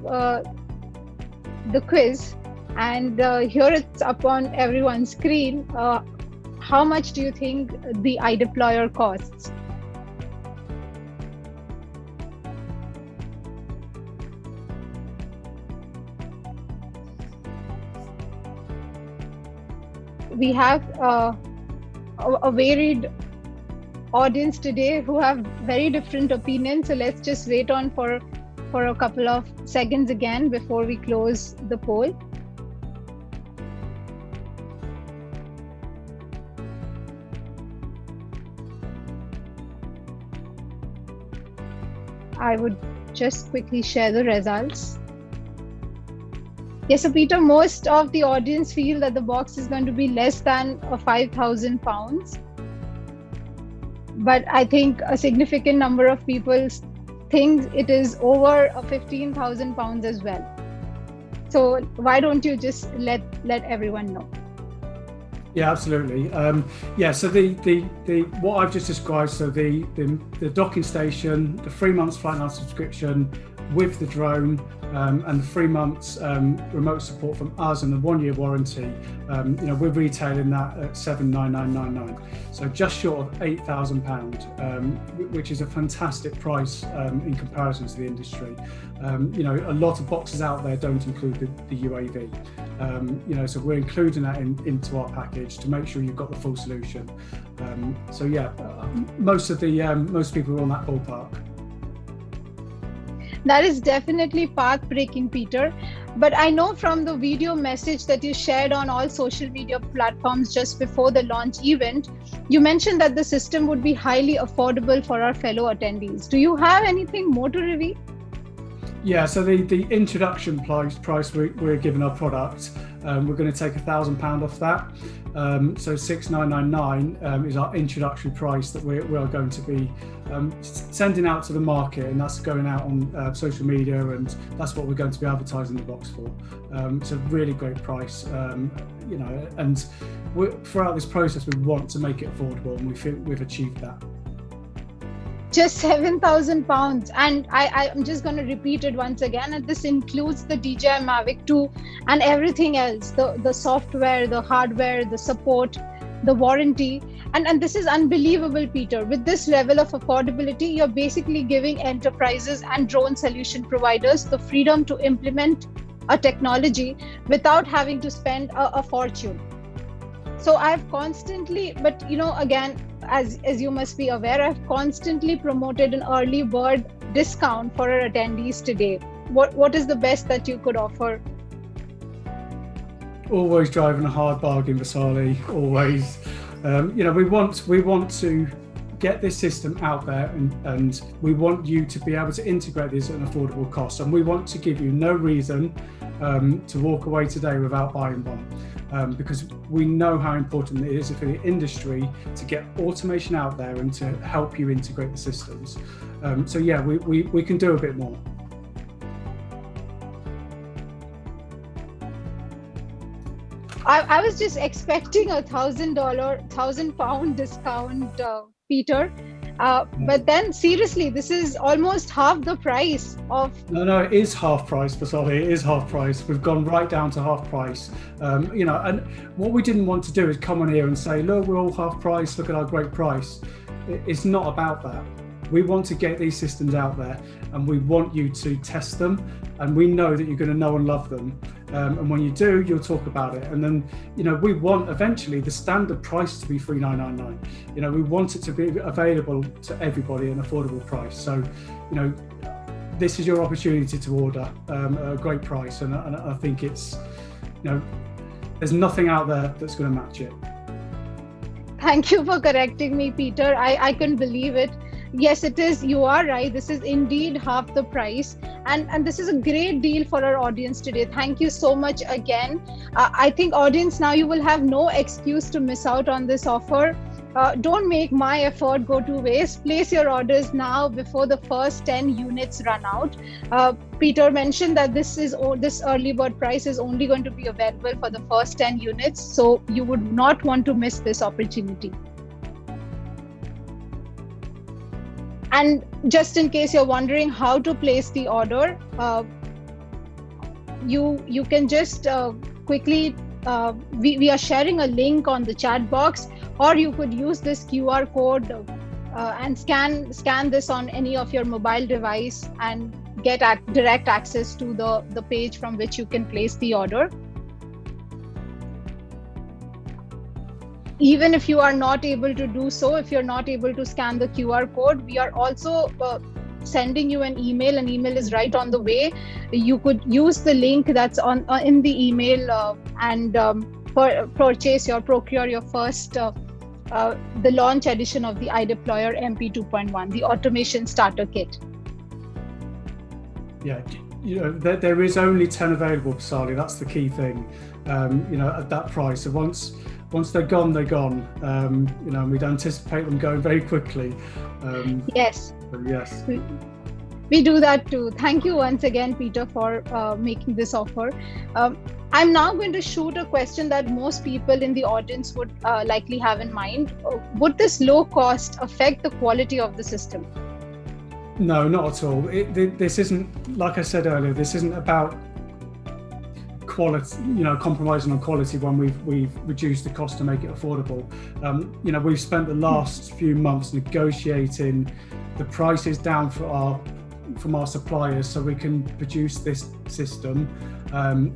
the quiz, and here it's up on everyone's screen. How much do you think the IDIPLOYER costs? We have a varied audience today who have very different opinions. So let's just wait on for a couple of seconds again before we close the poll. I would just quickly share the results. Yes, so Peter, most of the audience feel that the box is going to be less than £5,000. But I think a significant number of people think it is over £15,000 as well. So why don't you just let everyone know? Yeah, absolutely. So the what I've just described, so the docking station, the 3 months flight now subscription with the drone, and the 3 months remote support from us and the 1-year warranty, we're retailing that at $79999, so just short of £8,000, which is a fantastic price in comparison to the industry. A lot of boxes out there don't include the UAV, so we're including that into our package to make sure you've got the full solution. Most people are on that ballpark. That is definitely path-breaking, Peter. But I know from the video message that you shared on all social media platforms just before the launch event, you mentioned that the system would be highly affordable for our fellow attendees. Do you have anything more to reveal? Yeah, so the introduction price we're giving our product, we're going to take £1,000 off that. So $6,999 is our introductory price that we are going to be sending out to the market, and that's going out on social media, and that's what we're going to be advertising the box for. It's a really great price, and throughout this process we want to make it affordable, and we feel we've achieved that. Just £7,000, and I'm just going to repeat it once again, and this includes the DJI Mavic 2 and everything else, the software, the hardware, the support, the warranty, and this is unbelievable, Peter. With this level of affordability, you're basically giving enterprises and drone solution providers the freedom to implement a technology without having to spend a fortune. So I've constantly, but again, as you must be aware, I've constantly promoted an early bird discount for our attendees today. What is the best that you could offer? Always driving a hard bargain, Vasali. Always. We want to get this system out there, and we want you to be able to integrate this at an affordable cost. And we want to give you no reason to walk away today without buying one. Because we know how important it is for the industry to get automation out there and to help you integrate the systems. We can do a bit more. I was just expecting £1,000 discount, Peter. But then seriously, this is almost half the price of... No, it is half price, Vasali. It is half price. We've gone right down to half price. And what we didn't want to do is come on here and say, look, we're all half price, look at our great price. It's not about that. We want to get these systems out there, and we want you to test them, and we know that you're going to know and love them. And when you do, you'll talk about it. And then, we want eventually the standard price to be $3,999. We want it to be available to everybody at an affordable price. So, this is your opportunity to order at a great price, and I think it's, there's nothing out there that's going to match it. Thank you for correcting me, Peter. I couldn't believe it. Yes, it is. You are right. This is indeed half the price. And this is a great deal for our audience today. Thank you so much again. I think audience, now you will have no excuse to miss out on this offer. Don't make my effort go to waste. Place your orders now before the first 10 units run out. Peter mentioned that this early bird price is only going to be available for the first 10 units. So you would not want to miss this opportunity. And just in case you're wondering how to place the order, you can just quickly, we are sharing a link on the chat box, or you could use this QR code and scan this on any of your mobile device and get direct access to the page from which you can place the order. Even if you are not able to do so, if you're not able to scan the QR code, we are also sending you an email. An email is right on the way. You could use the link that's in the email and procure your first the launch edition of the IDIPLOYER MP2.1, the automation starter kit. Yeah, there is only 10 available, Pasali. That's the key thing. At that price. So once they're gone, they're gone. And we'd anticipate them going very quickly. Yes. Yes. We do that too. Thank you once again, Peter, for making this offer. I'm now going to shoot a question that most people in the audience would likely have in mind. Would this low cost affect the quality of the system? No, not at all. This isn't, like I said earlier, this isn't about quality, compromising on quality when we've reduced the cost to make it affordable. We've spent the last few months negotiating the prices down from our suppliers so we can produce this system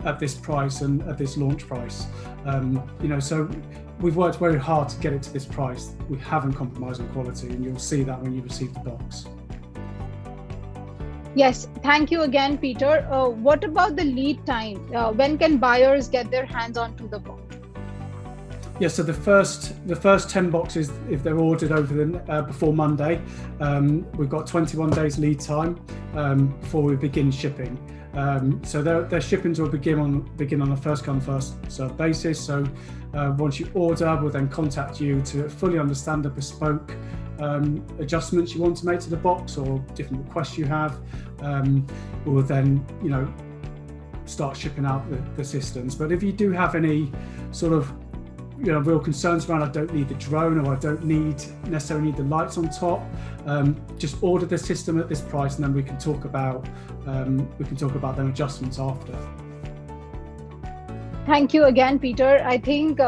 at this price and at this launch price. So we've worked very hard to get it to this price. We haven't compromised on quality, and you'll see that when you receive the box. Yes, thank you again, Peter. What about the lead time? When can buyers get their hands onto the box? Yes, so the first 10 boxes, if they're ordered before Monday, we've got 21 days lead time before we begin shipping. So their shippings will begin on a first come first served basis. So once you order, we'll then contact you to fully understand the bespoke adjustments you want to make to the box or different requests you have. We'll then start shipping out the systems. But if you do have any sort of real concerns around, I don't need the drone, or I don't necessarily need the lights on top, just order the system at this price, and then we can talk about them adjustments after. Thank you again, Peter. I think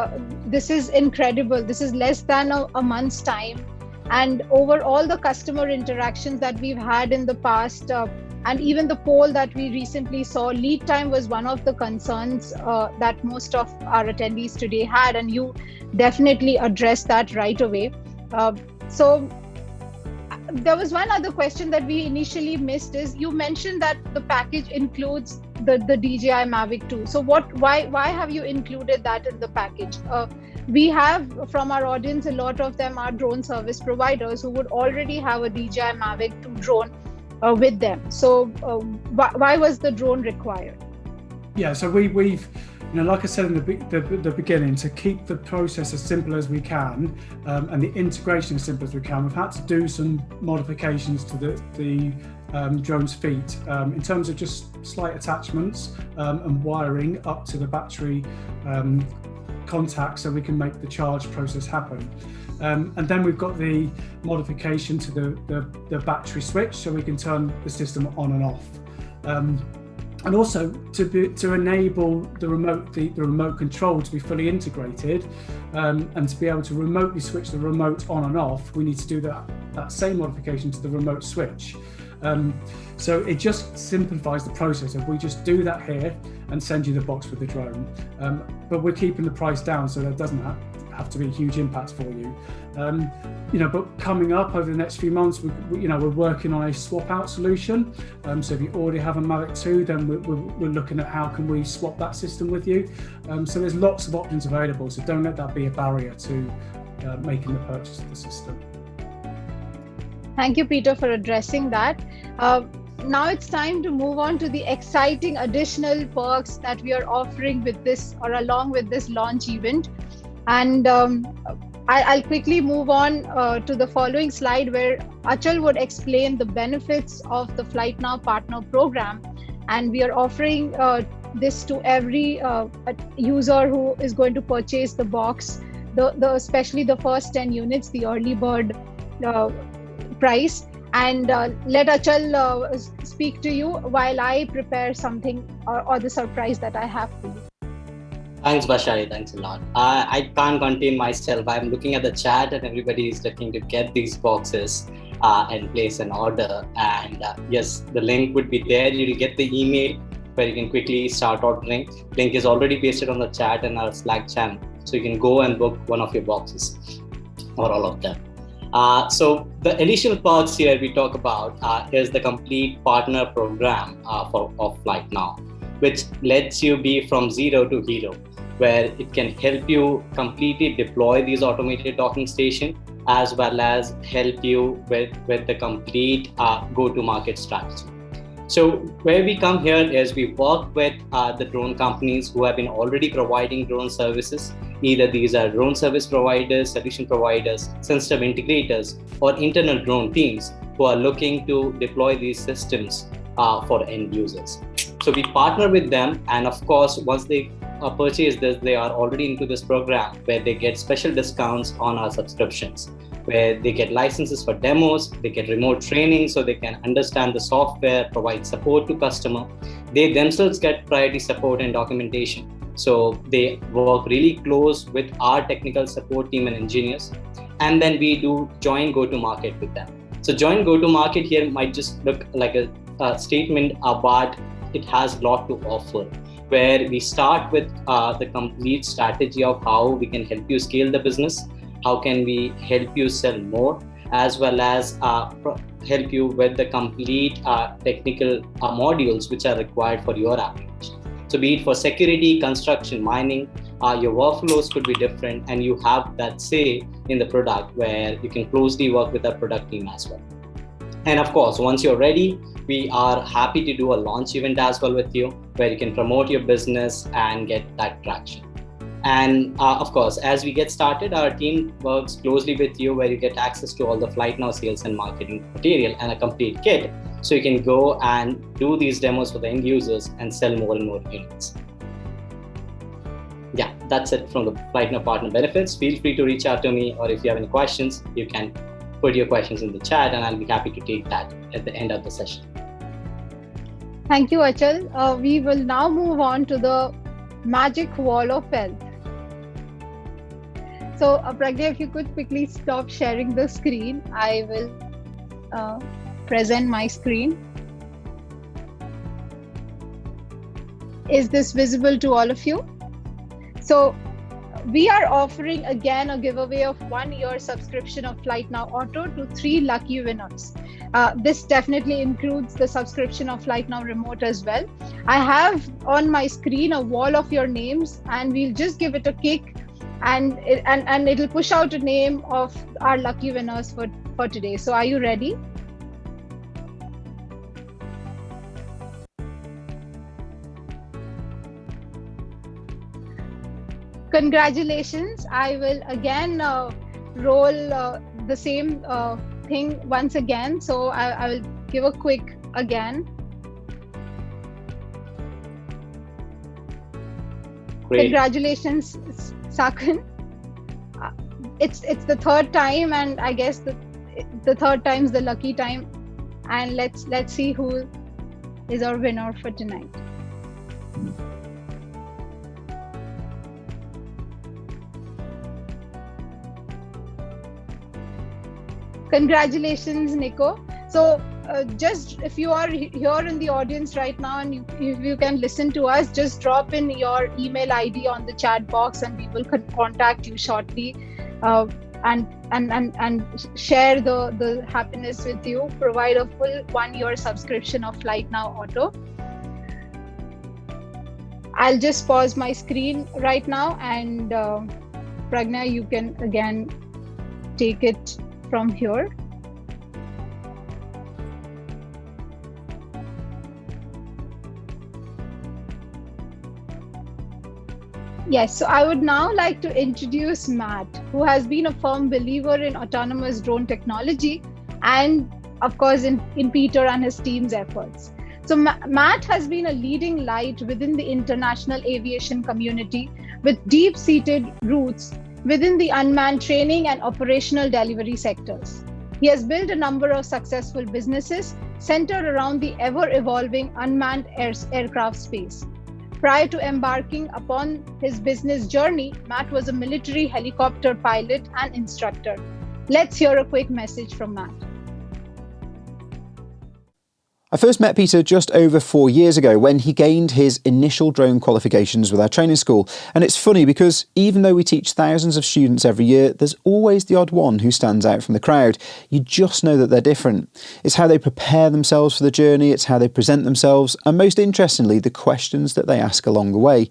this is incredible. This is less than a month's time, and over all the customer interactions that we've had in the past, and even the poll that we recently saw, lead time was one of the concerns that most of our attendees today had, and you definitely addressed that right away. So there was one other question that we initially missed. Is you mentioned that the package includes the DJI Mavic 2. So why have you included that in the package? We have from our audience, a lot of them are drone service providers who would already have a DJI Mavic 2 drone with them. So why was the drone required? Yeah, so we've like I said in the beginning, to keep the process as simple as we can and the integration as simple as we can, we've had to do some modifications to the drone's feet in terms of just slight attachments and wiring up to the battery contact so we can make the charge process happen. And then we've got the modification to the battery switch so we can turn the system on and off. And also to enable the remote control to be fully integrated and to be able to remotely switch the remote on and off, we need to do that same modification to the remote switch. So it just simplifies the process if we just do that here and send you the box with the drone. But we're keeping the price down so that doesn't have to be a huge impact for you. But coming up over the next few months, we're working on a swap out solution. So if you already have a Mavic 2, then we're looking at how can we swap that system with you. So there's lots of options available. So don't let that be a barrier to making the purchase of the system. Thank you, Peter, for addressing that. Now it's time to move on to the exciting additional perks that we are offering with this, or along with this launch event. And I'll quickly move on to the following slide, where Achal would explain the benefits of the Flight Now Partner Program. And we are offering this to every user who is going to purchase the box, especially the first 10 units, the early bird price. And let Achal speak to you while I prepare something or the surprise that I have for you. Thanks, Bashari. Thanks a lot. I can't contain myself. I'm looking at the chat and everybody is looking to get these boxes and place an order. And yes, the link would be there. You'll get the email where you can quickly start ordering. Link is already pasted on the chat and our Slack channel. So you can go and book one of your boxes or all of them. So the additional perks here we talk about is the complete partner program of Flight Now, which lets you be from zero to hero, where it can help you completely deploy these automated docking station, as well as help you with the complete go-to-market strategy. So where we come here is we work with the drone companies who have been already providing drone services. Either these are drone service providers, solution providers, system integrators, or internal drone teams who are looking to deploy these systems for end users. So we partner with them, and of course, once they purchase this, they are already into this program where they get special discounts on our subscriptions, where they get licenses for demos, they get remote training so they can understand the software, provide support to customer. They themselves get priority support and documentation. So they work really close with our technical support team and engineers. And then we do joint go-to-market with them. So joint go-to-market here might just look like a statement, but it has a lot to offer, where we start with the complete strategy of how we can help you scale the business, how can we help you sell more, as well as help you with the complete technical modules which are required for your application. So be it for security, construction, mining, your workflows could be different, and you have that say in the product where you can closely work with our product team as well. And of course, once you're ready, we are happy to do a launch event as well with you, where you can promote your business and get that traction. And of course, as we get started, our team works closely with you, where you get access to all the Flight Now sales and marketing material and a complete kit. So you can go and do these demos for the end users and sell more and more units. Yeah, that's it from the Flight Now partner benefits. Feel free to reach out to me, or if you have any questions, you can put your questions in the chat and I'll be happy to take that at the end of the session. Thank you, Achal. We will now move on to the magic wall of wealth. So, Pragya, if you could quickly stop sharing the screen, I will present my screen. Is this visible to all of you? So, we are offering again a giveaway of 1 year subscription of Flight Now Auto to 3 lucky winners. This definitely includes the subscription of Flight Now Remote as well. I have on my screen a wall of your names, and we'll just give it a kick, and it'll push out a name of our lucky winners for today. So are you ready? Congratulations. I will again roll the same thing once again. So I will give a quick again. Great. Congratulations, Sakun. It's the third time, and I guess the third time's the lucky time. And let's see who is our winner for tonight. Congratulations, Nico. So just if you are here in the audience right now and if you can listen to us, just drop in your email ID on the chat box and we will contact you shortly. and share the happiness with you, provide a full 1-year subscription of Flight Now Auto. I'll just pause my screen right now, and Pragna, you can again take it from here. Yes, so I would now like to introduce Matt, who has been a firm believer in autonomous drone technology and, of course, in Peter and his team's efforts. So Matt has been a leading light within the international aviation community with deep-seated roots within the unmanned training and operational delivery sectors. He has built a number of successful businesses centered around the ever-evolving unmanned aircraft space. Prior to embarking upon his business journey, Matt was a military helicopter pilot and instructor. Let's hear a quick message from Matt. I first met Peter just over 4 years ago when he gained his initial drone qualifications with our training school. And it's funny because even though we teach thousands of students every year, there's always the odd one who stands out from the crowd. You just know that they're different. It's how they prepare themselves for the journey, it's how they present themselves, and most interestingly, the questions that they ask along the way.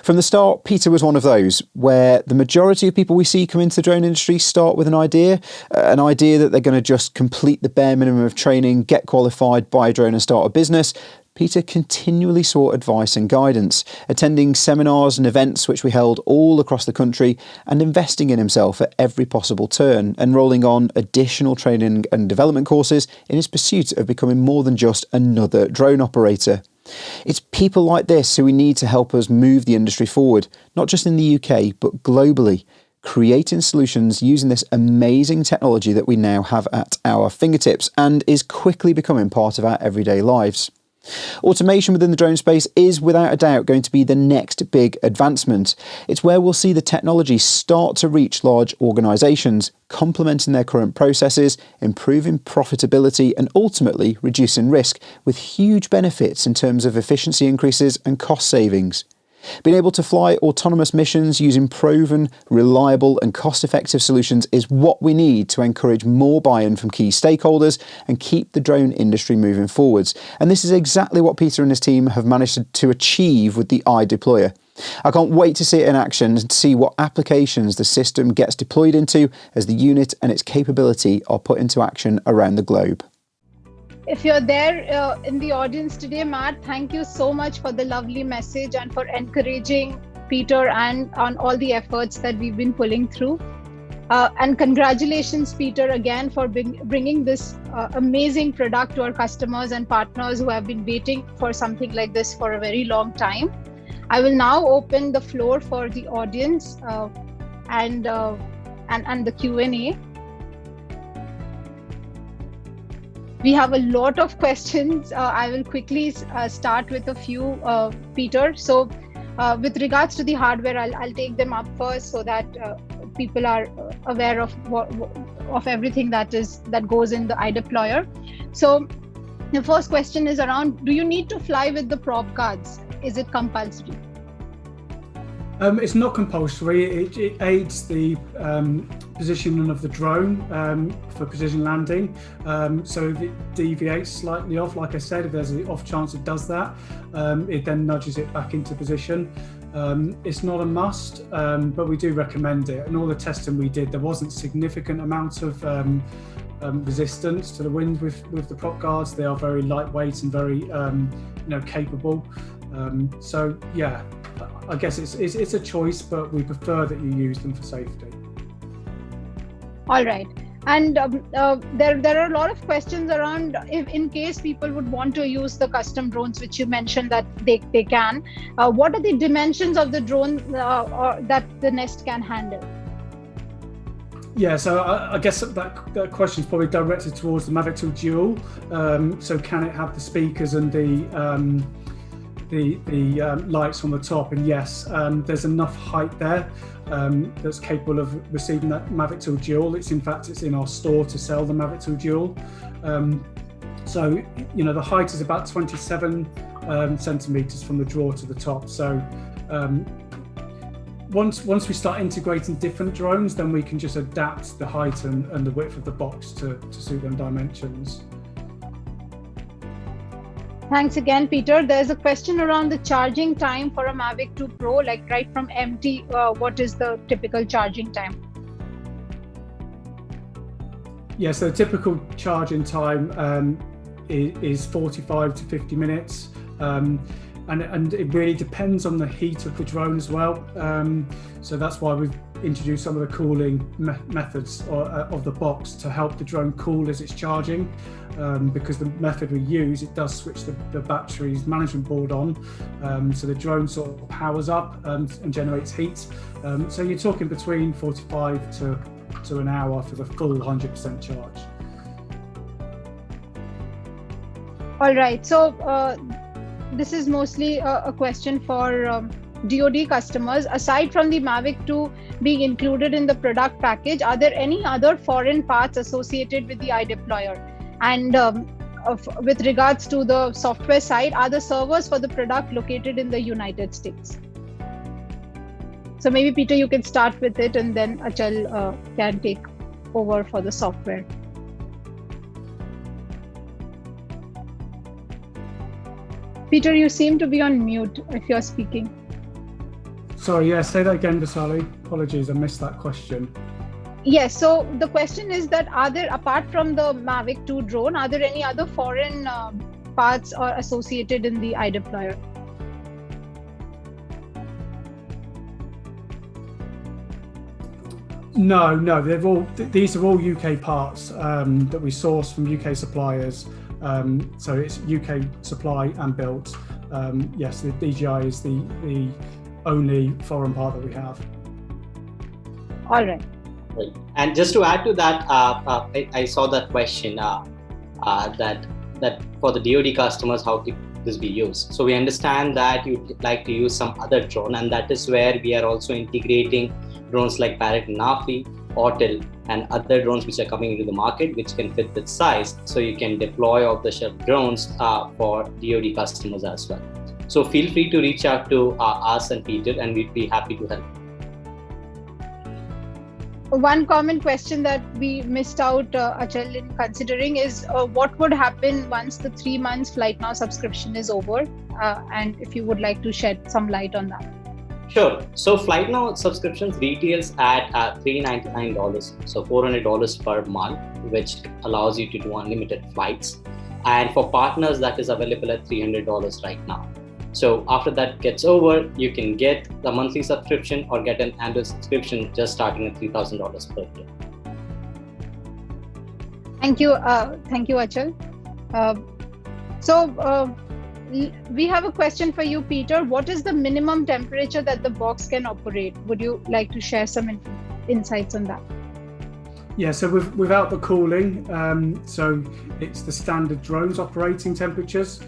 From the start, Peter was one of those, where the majority of people we see come into the drone industry start with an idea that they're going to just complete the bare minimum of training, get qualified, buy a drone and start a business. Peter continually sought advice and guidance, attending seminars and events which we held all across the country and investing in himself at every possible turn, enrolling on additional training and development courses in his pursuit of becoming more than just another drone operator. It's people like this who we need to help us move the industry forward, not just in the UK, but globally, creating solutions using this amazing technology that we now have at our fingertips and is quickly becoming part of our everyday lives. Automation within the drone space is without a doubt going to be the next big advancement. It's where we'll see the technology start to reach large organisations, complementing their current processes, improving profitability and ultimately reducing risk, with huge benefits in terms of efficiency increases and cost savings. Being able to fly autonomous missions using proven, reliable and cost-effective solutions is what we need to encourage more buy-in from key stakeholders and keep the drone industry moving forwards. And this is exactly what Peter and his team have managed to achieve with the IDIPLOYER. I can't wait to see it in action and see what applications the system gets deployed into as the unit and its capability are put into action around the globe. If you're there in the audience today, Matt, thank you so much for the lovely message and for encouraging Peter and on all the efforts that we've been pulling through. And congratulations, Peter, again for bringing this amazing product to our customers and partners who have been waiting for something like this for a very long time. I will now open the floor for the audience and the Q&A. We have a lot of questions. I will quickly start with a few, Peter. So with regards to the hardware, I'll take them up first so that people are aware of everything that goes in the IDIPLOYER. So the first question is around, do you need to fly with the prop guards? Is it compulsory? It's not compulsory. It aids the positioning of the drone for precision landing. So if it deviates slightly off, like I said, if there's an off chance it does that, it then nudges it back into position. It's not a must, but we do recommend it. And all the testing we did, there wasn't significant amounts of resistance to the wind with the prop guards. They are very lightweight and very capable. So yeah, I guess it's a choice, but we prefer that you use them for safety. All right. And there are a lot of questions around if in case people would want to use the custom drones, which you mentioned that they can. What are the dimensions of the drone that the Nest can handle? Yeah, so I guess that question is probably directed towards the Mavic 2 Dual. So can it have the speakers and the lights on the top? And yes, there's enough height there that's capable of receiving that Mavic 2 Dual. It's in our store to sell the Mavic 2 Dual. So the height is about 27 centimeters from the drawer to the top. So once we start integrating different drones, then we can just adapt the height and the width of the box to suit them dimensions. Thanks again, Peter. There's a question around the charging time for a Mavic 2 Pro, like right from empty, what is the typical charging time? Yeah, so typical charging time is 45 to 50 minutes. And it really depends on the heat of the drone as well. So that's why we've introduced some of the cooling methods of the box to help the drone cool as it's charging. Because the method we use, it does switch the battery's management board on. So the drone sort of powers up and generates heat. So you're talking between 45 to an hour for the full 100% charge. All right, so this is mostly a question for DoD customers. Aside from the Mavic 2 being included in the product package, are there any other foreign parts associated with the iDeployer? And with regards to the software side, are the servers for the product located in the United States? So maybe Peter, you can start with it, and then Achal can take over for the software. Peter, you seem to be on mute if you're speaking. Sorry, yeah, say that again, Vasali. Apologies, I missed that question. Yes, so the question is that are there, apart from the Mavic 2 drone, are there any other foreign parts or associated in the iDeployer? No, these are all UK parts that we source from UK suppliers. So it's UK supply and built. Yes, the DJI is the only foreign part that we have. All right. Right. And just to add to that, I saw that question that for the DoD customers, how could this be used? So we understand that you'd like to use some other drone, and that is where we are also integrating drones like Parrot and Nafi, Autel, and other drones which are coming into the market, which can fit that size. So you can deploy off-the-shelf drones for DoD customers as well. So feel free to reach out to us and Peter, and we'd be happy to help. One common question that we missed out, Achal, in considering is what would happen once the 3 months Flight Now subscription is over? And if you would like to shed some light on that. Sure. So Flight Now subscriptions retails at $399, so $400 per month, which allows you to do unlimited flights. And for partners, that is available at $300 right now. So after that gets over, you can get the monthly subscription or get an annual subscription just starting at $3,000 per year. Thank you, Achal. So we have a question for you, Peter. What is the minimum temperature that the box can operate? Would you like to share some insights on that? Yeah, so without the cooling, so it's the standard drones operating temperatures,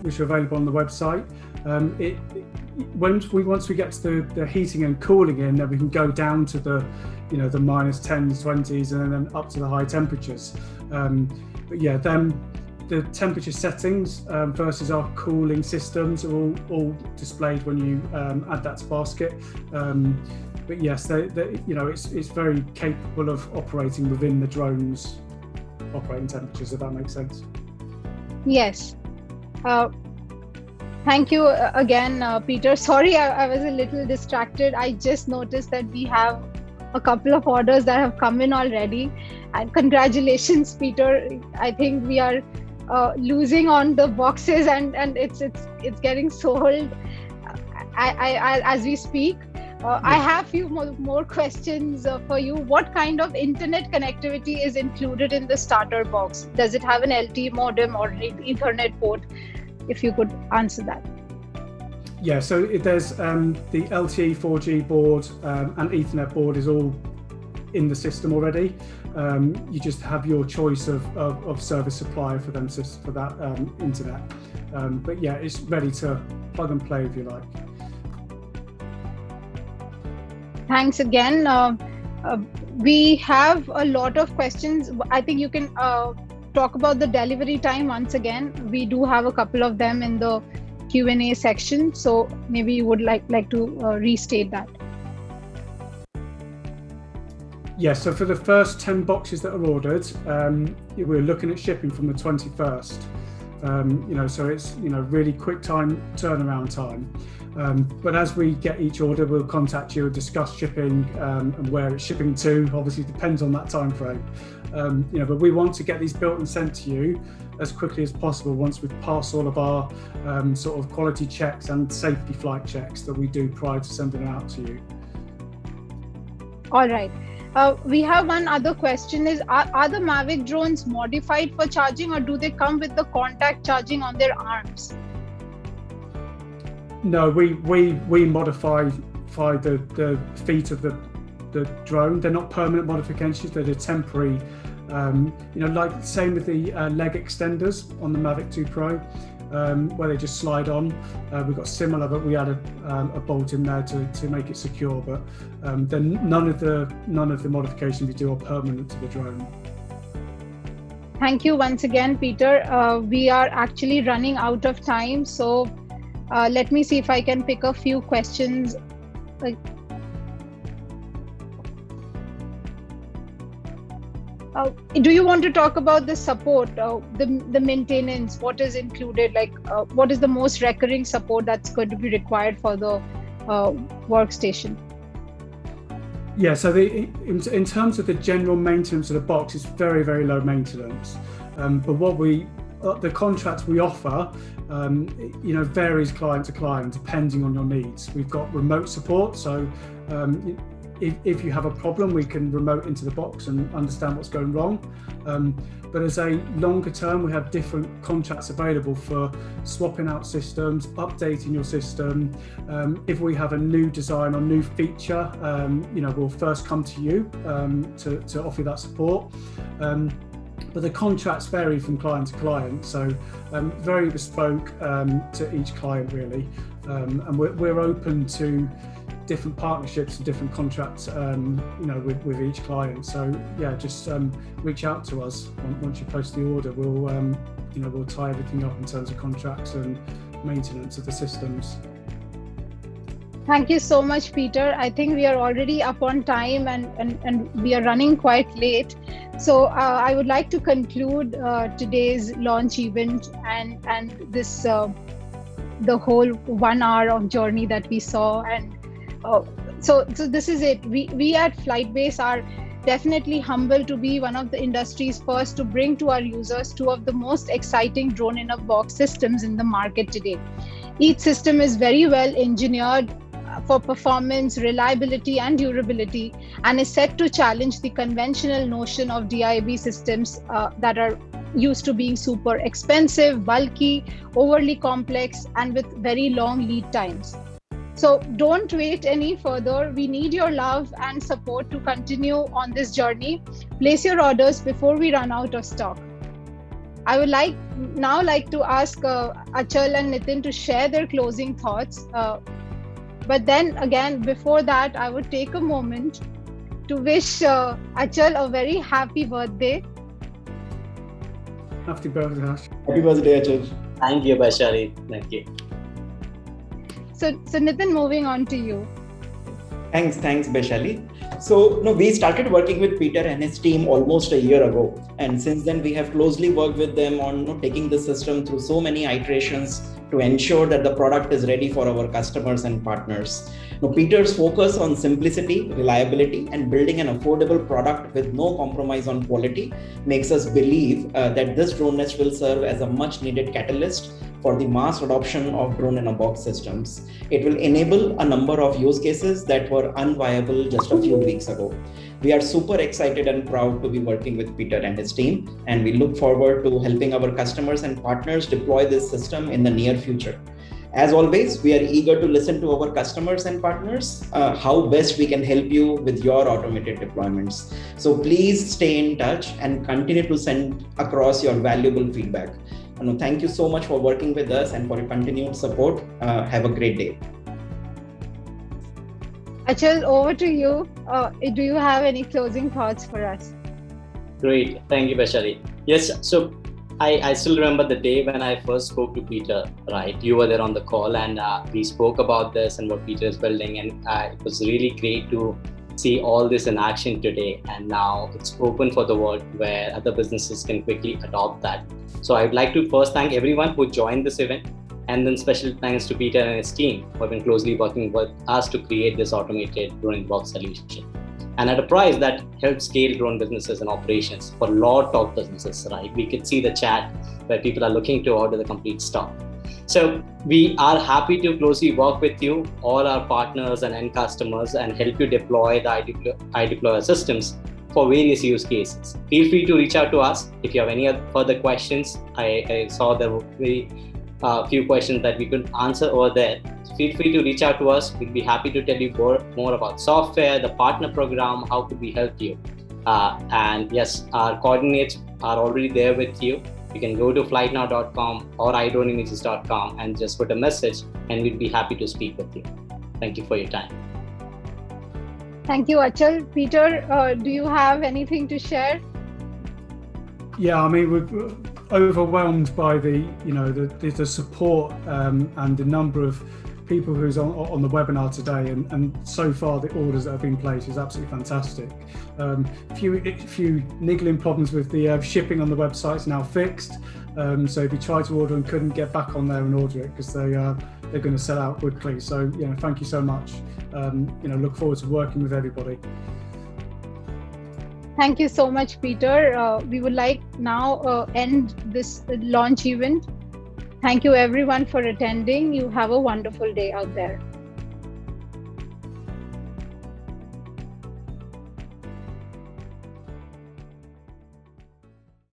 which are available on the website. Once we get to the heating and cooling in, then we can go down to the minus 10s, 20s, and then up to the high temperatures. But yeah, then the temperature settings versus our cooling systems are all displayed when you add that to basket. But yes, it's very capable of operating within the drone's operating temperatures, if that makes sense. Yes. Thank you again, Peter. Sorry, I was a little distracted. I just noticed that we have a couple of orders that have come in already. And congratulations, Peter. I think we are losing on the boxes, and it's getting sold as we speak. I have a few more questions for you. What kind of internet connectivity is included in the starter box? Does it have an LTE modem or an Ethernet port? If you could answer that. Yeah, so there's the LTE 4G board and Ethernet board is all in the system already. You just have your choice of service supplier for that internet. But yeah, it's ready to plug and play if you like. Thanks again. We have a lot of questions. I think you can talk about the delivery time once again. We do have a couple of them in the Q&A section, so maybe you would like to restate that. Yeah, so for the first 10 boxes that are ordered, we're looking at shipping from the 21st. So it's really quick turnaround time. But as we get each order, we'll contact you and discuss shipping and where it's shipping to. Obviously, depends on that time frame. But we want to get these built and sent to you as quickly as possible once we've passed all of our sort of quality checks and safety flight checks that we do prior to sending it out to you. All right. We have one other question is, are the Mavic drones modified for charging, or do they come with the contact charging on their arms? No, we modify the feet of the drone. They're not permanent modifications, they're temporary. Like same with the leg extenders on the Mavic 2 Pro, where they just slide on. We've got similar, but we added a bolt in there to make it secure. But then none of the modifications we do are permanent to the drone. Thank you once again, Peter. We are actually running out of time, so let me see if I can pick a few questions. Do you want to talk about the support, the maintenance, what is included, what is the most recurring support that's going to be required for the workstation? Yeah, so in terms of the general maintenance of the box, it's very, very low maintenance. But what the contract we offer, varies client to client depending on your needs. We've got remote support, so if you have a problem, we can remote into the box and understand what's going wrong. But as a longer term, we have different contracts available for swapping out systems, updating your system. If we have a new design or new feature, we'll first come to you to offer that support. But the contracts vary from client to client, so very bespoke to each client really. And we're open to different partnerships and different contracts, with each client. So yeah, just reach out to us once you post the order. We'll tie everything up in terms of contracts and maintenance of the systems. Thank you so much, Peter. I think we are already up on time and we are running quite late. So I would like to conclude today's launch event and this the whole 1 hour of journey that we saw. And so this is it. We at Flightbase are definitely humbled to be one of the industry's first to bring to our users two of the most exciting drone-in-a-box systems in the market today. Each system is very well engineered for performance, reliability, and durability, and is set to challenge the conventional notion of DIB systems that are used to being super expensive, bulky, overly complex, and with very long lead times. So don't wait any further. We need your love and support to continue on this journey. Place your orders before we run out of stock. I would now like to ask Achal and Nitin to share their closing thoughts. But then again, before that, I would take a moment to wish Achal a very happy birthday. Happy birthday, Ash. Happy birthday, Achal. Thank you, Bashari. Thank you. So Nitin, moving on to you. Thanks, Baishali. So we started working with Peter and his team almost a year ago. And since then, we have closely worked with them on taking the system through so many iterations to ensure that the product is ready for our customers and partners. Peter's focus on simplicity, reliability, and building an affordable product with no compromise on quality makes us believe that this drone nest will serve as a much needed catalyst for the mass adoption of drone-in-a-box systems. It will enable a number of use cases that were unviable just a few weeks ago. We are super excited and proud to be working with Peter and his team, and we look forward to helping our customers and partners deploy this system in the near future. As always, we are eager to listen to our customers and partners, how best we can help you with your automated deployments. So please stay in touch and continue to send across your valuable feedback. Thank you so much for working with us and for your continued support. Have a great day. Achal, over to you. Do you have any closing thoughts for us? Great. Thank you, Bashari. Yes, so I still remember the day when I first spoke to Peter, right? You were there on the call and we spoke about this and what Peter is building, and it was really great to see all this in action today, and now it's open for the world where other businesses can quickly adopt that. So I'd like to first thank everyone who joined this event, and then special thanks to Peter and his team who have been closely working with us to create this automated drone box solution, and at a price that helps scale drone businesses and operations for a lot of businesses, right? We could see the chat where people are looking to order the complete stock. So we are happy to closely work with you, all our partners and end customers, and help you deploy the IDIPLOYER systems for various use cases. Feel free to reach out to us if you have any further questions. I saw there were very few questions that we could answer over there. So feel free to reach out to us. We'll be happy to tell you more about software, the partner program, how could we help you. And yes, our coordinates are already there with you. You can go to flightnow.com or idroneimages.com and just put a message, and we'd be happy to speak with you. Thank you for your time. Thank you, Achal. Peter, do you have anything to share? Yeah, I mean, we're overwhelmed by the support and the number of people who's on the webinar today, and so far the orders that have been placed is absolutely fantastic. Few niggling problems with the shipping on the website is now fixed. So if you try to order and couldn't get back on there and order it because they're going to sell out quickly. So thank you so much. Look forward to working with everybody. Thank you so much, Peter. We would like now end this launch event. Thank you everyone for attending. You have a wonderful day out there.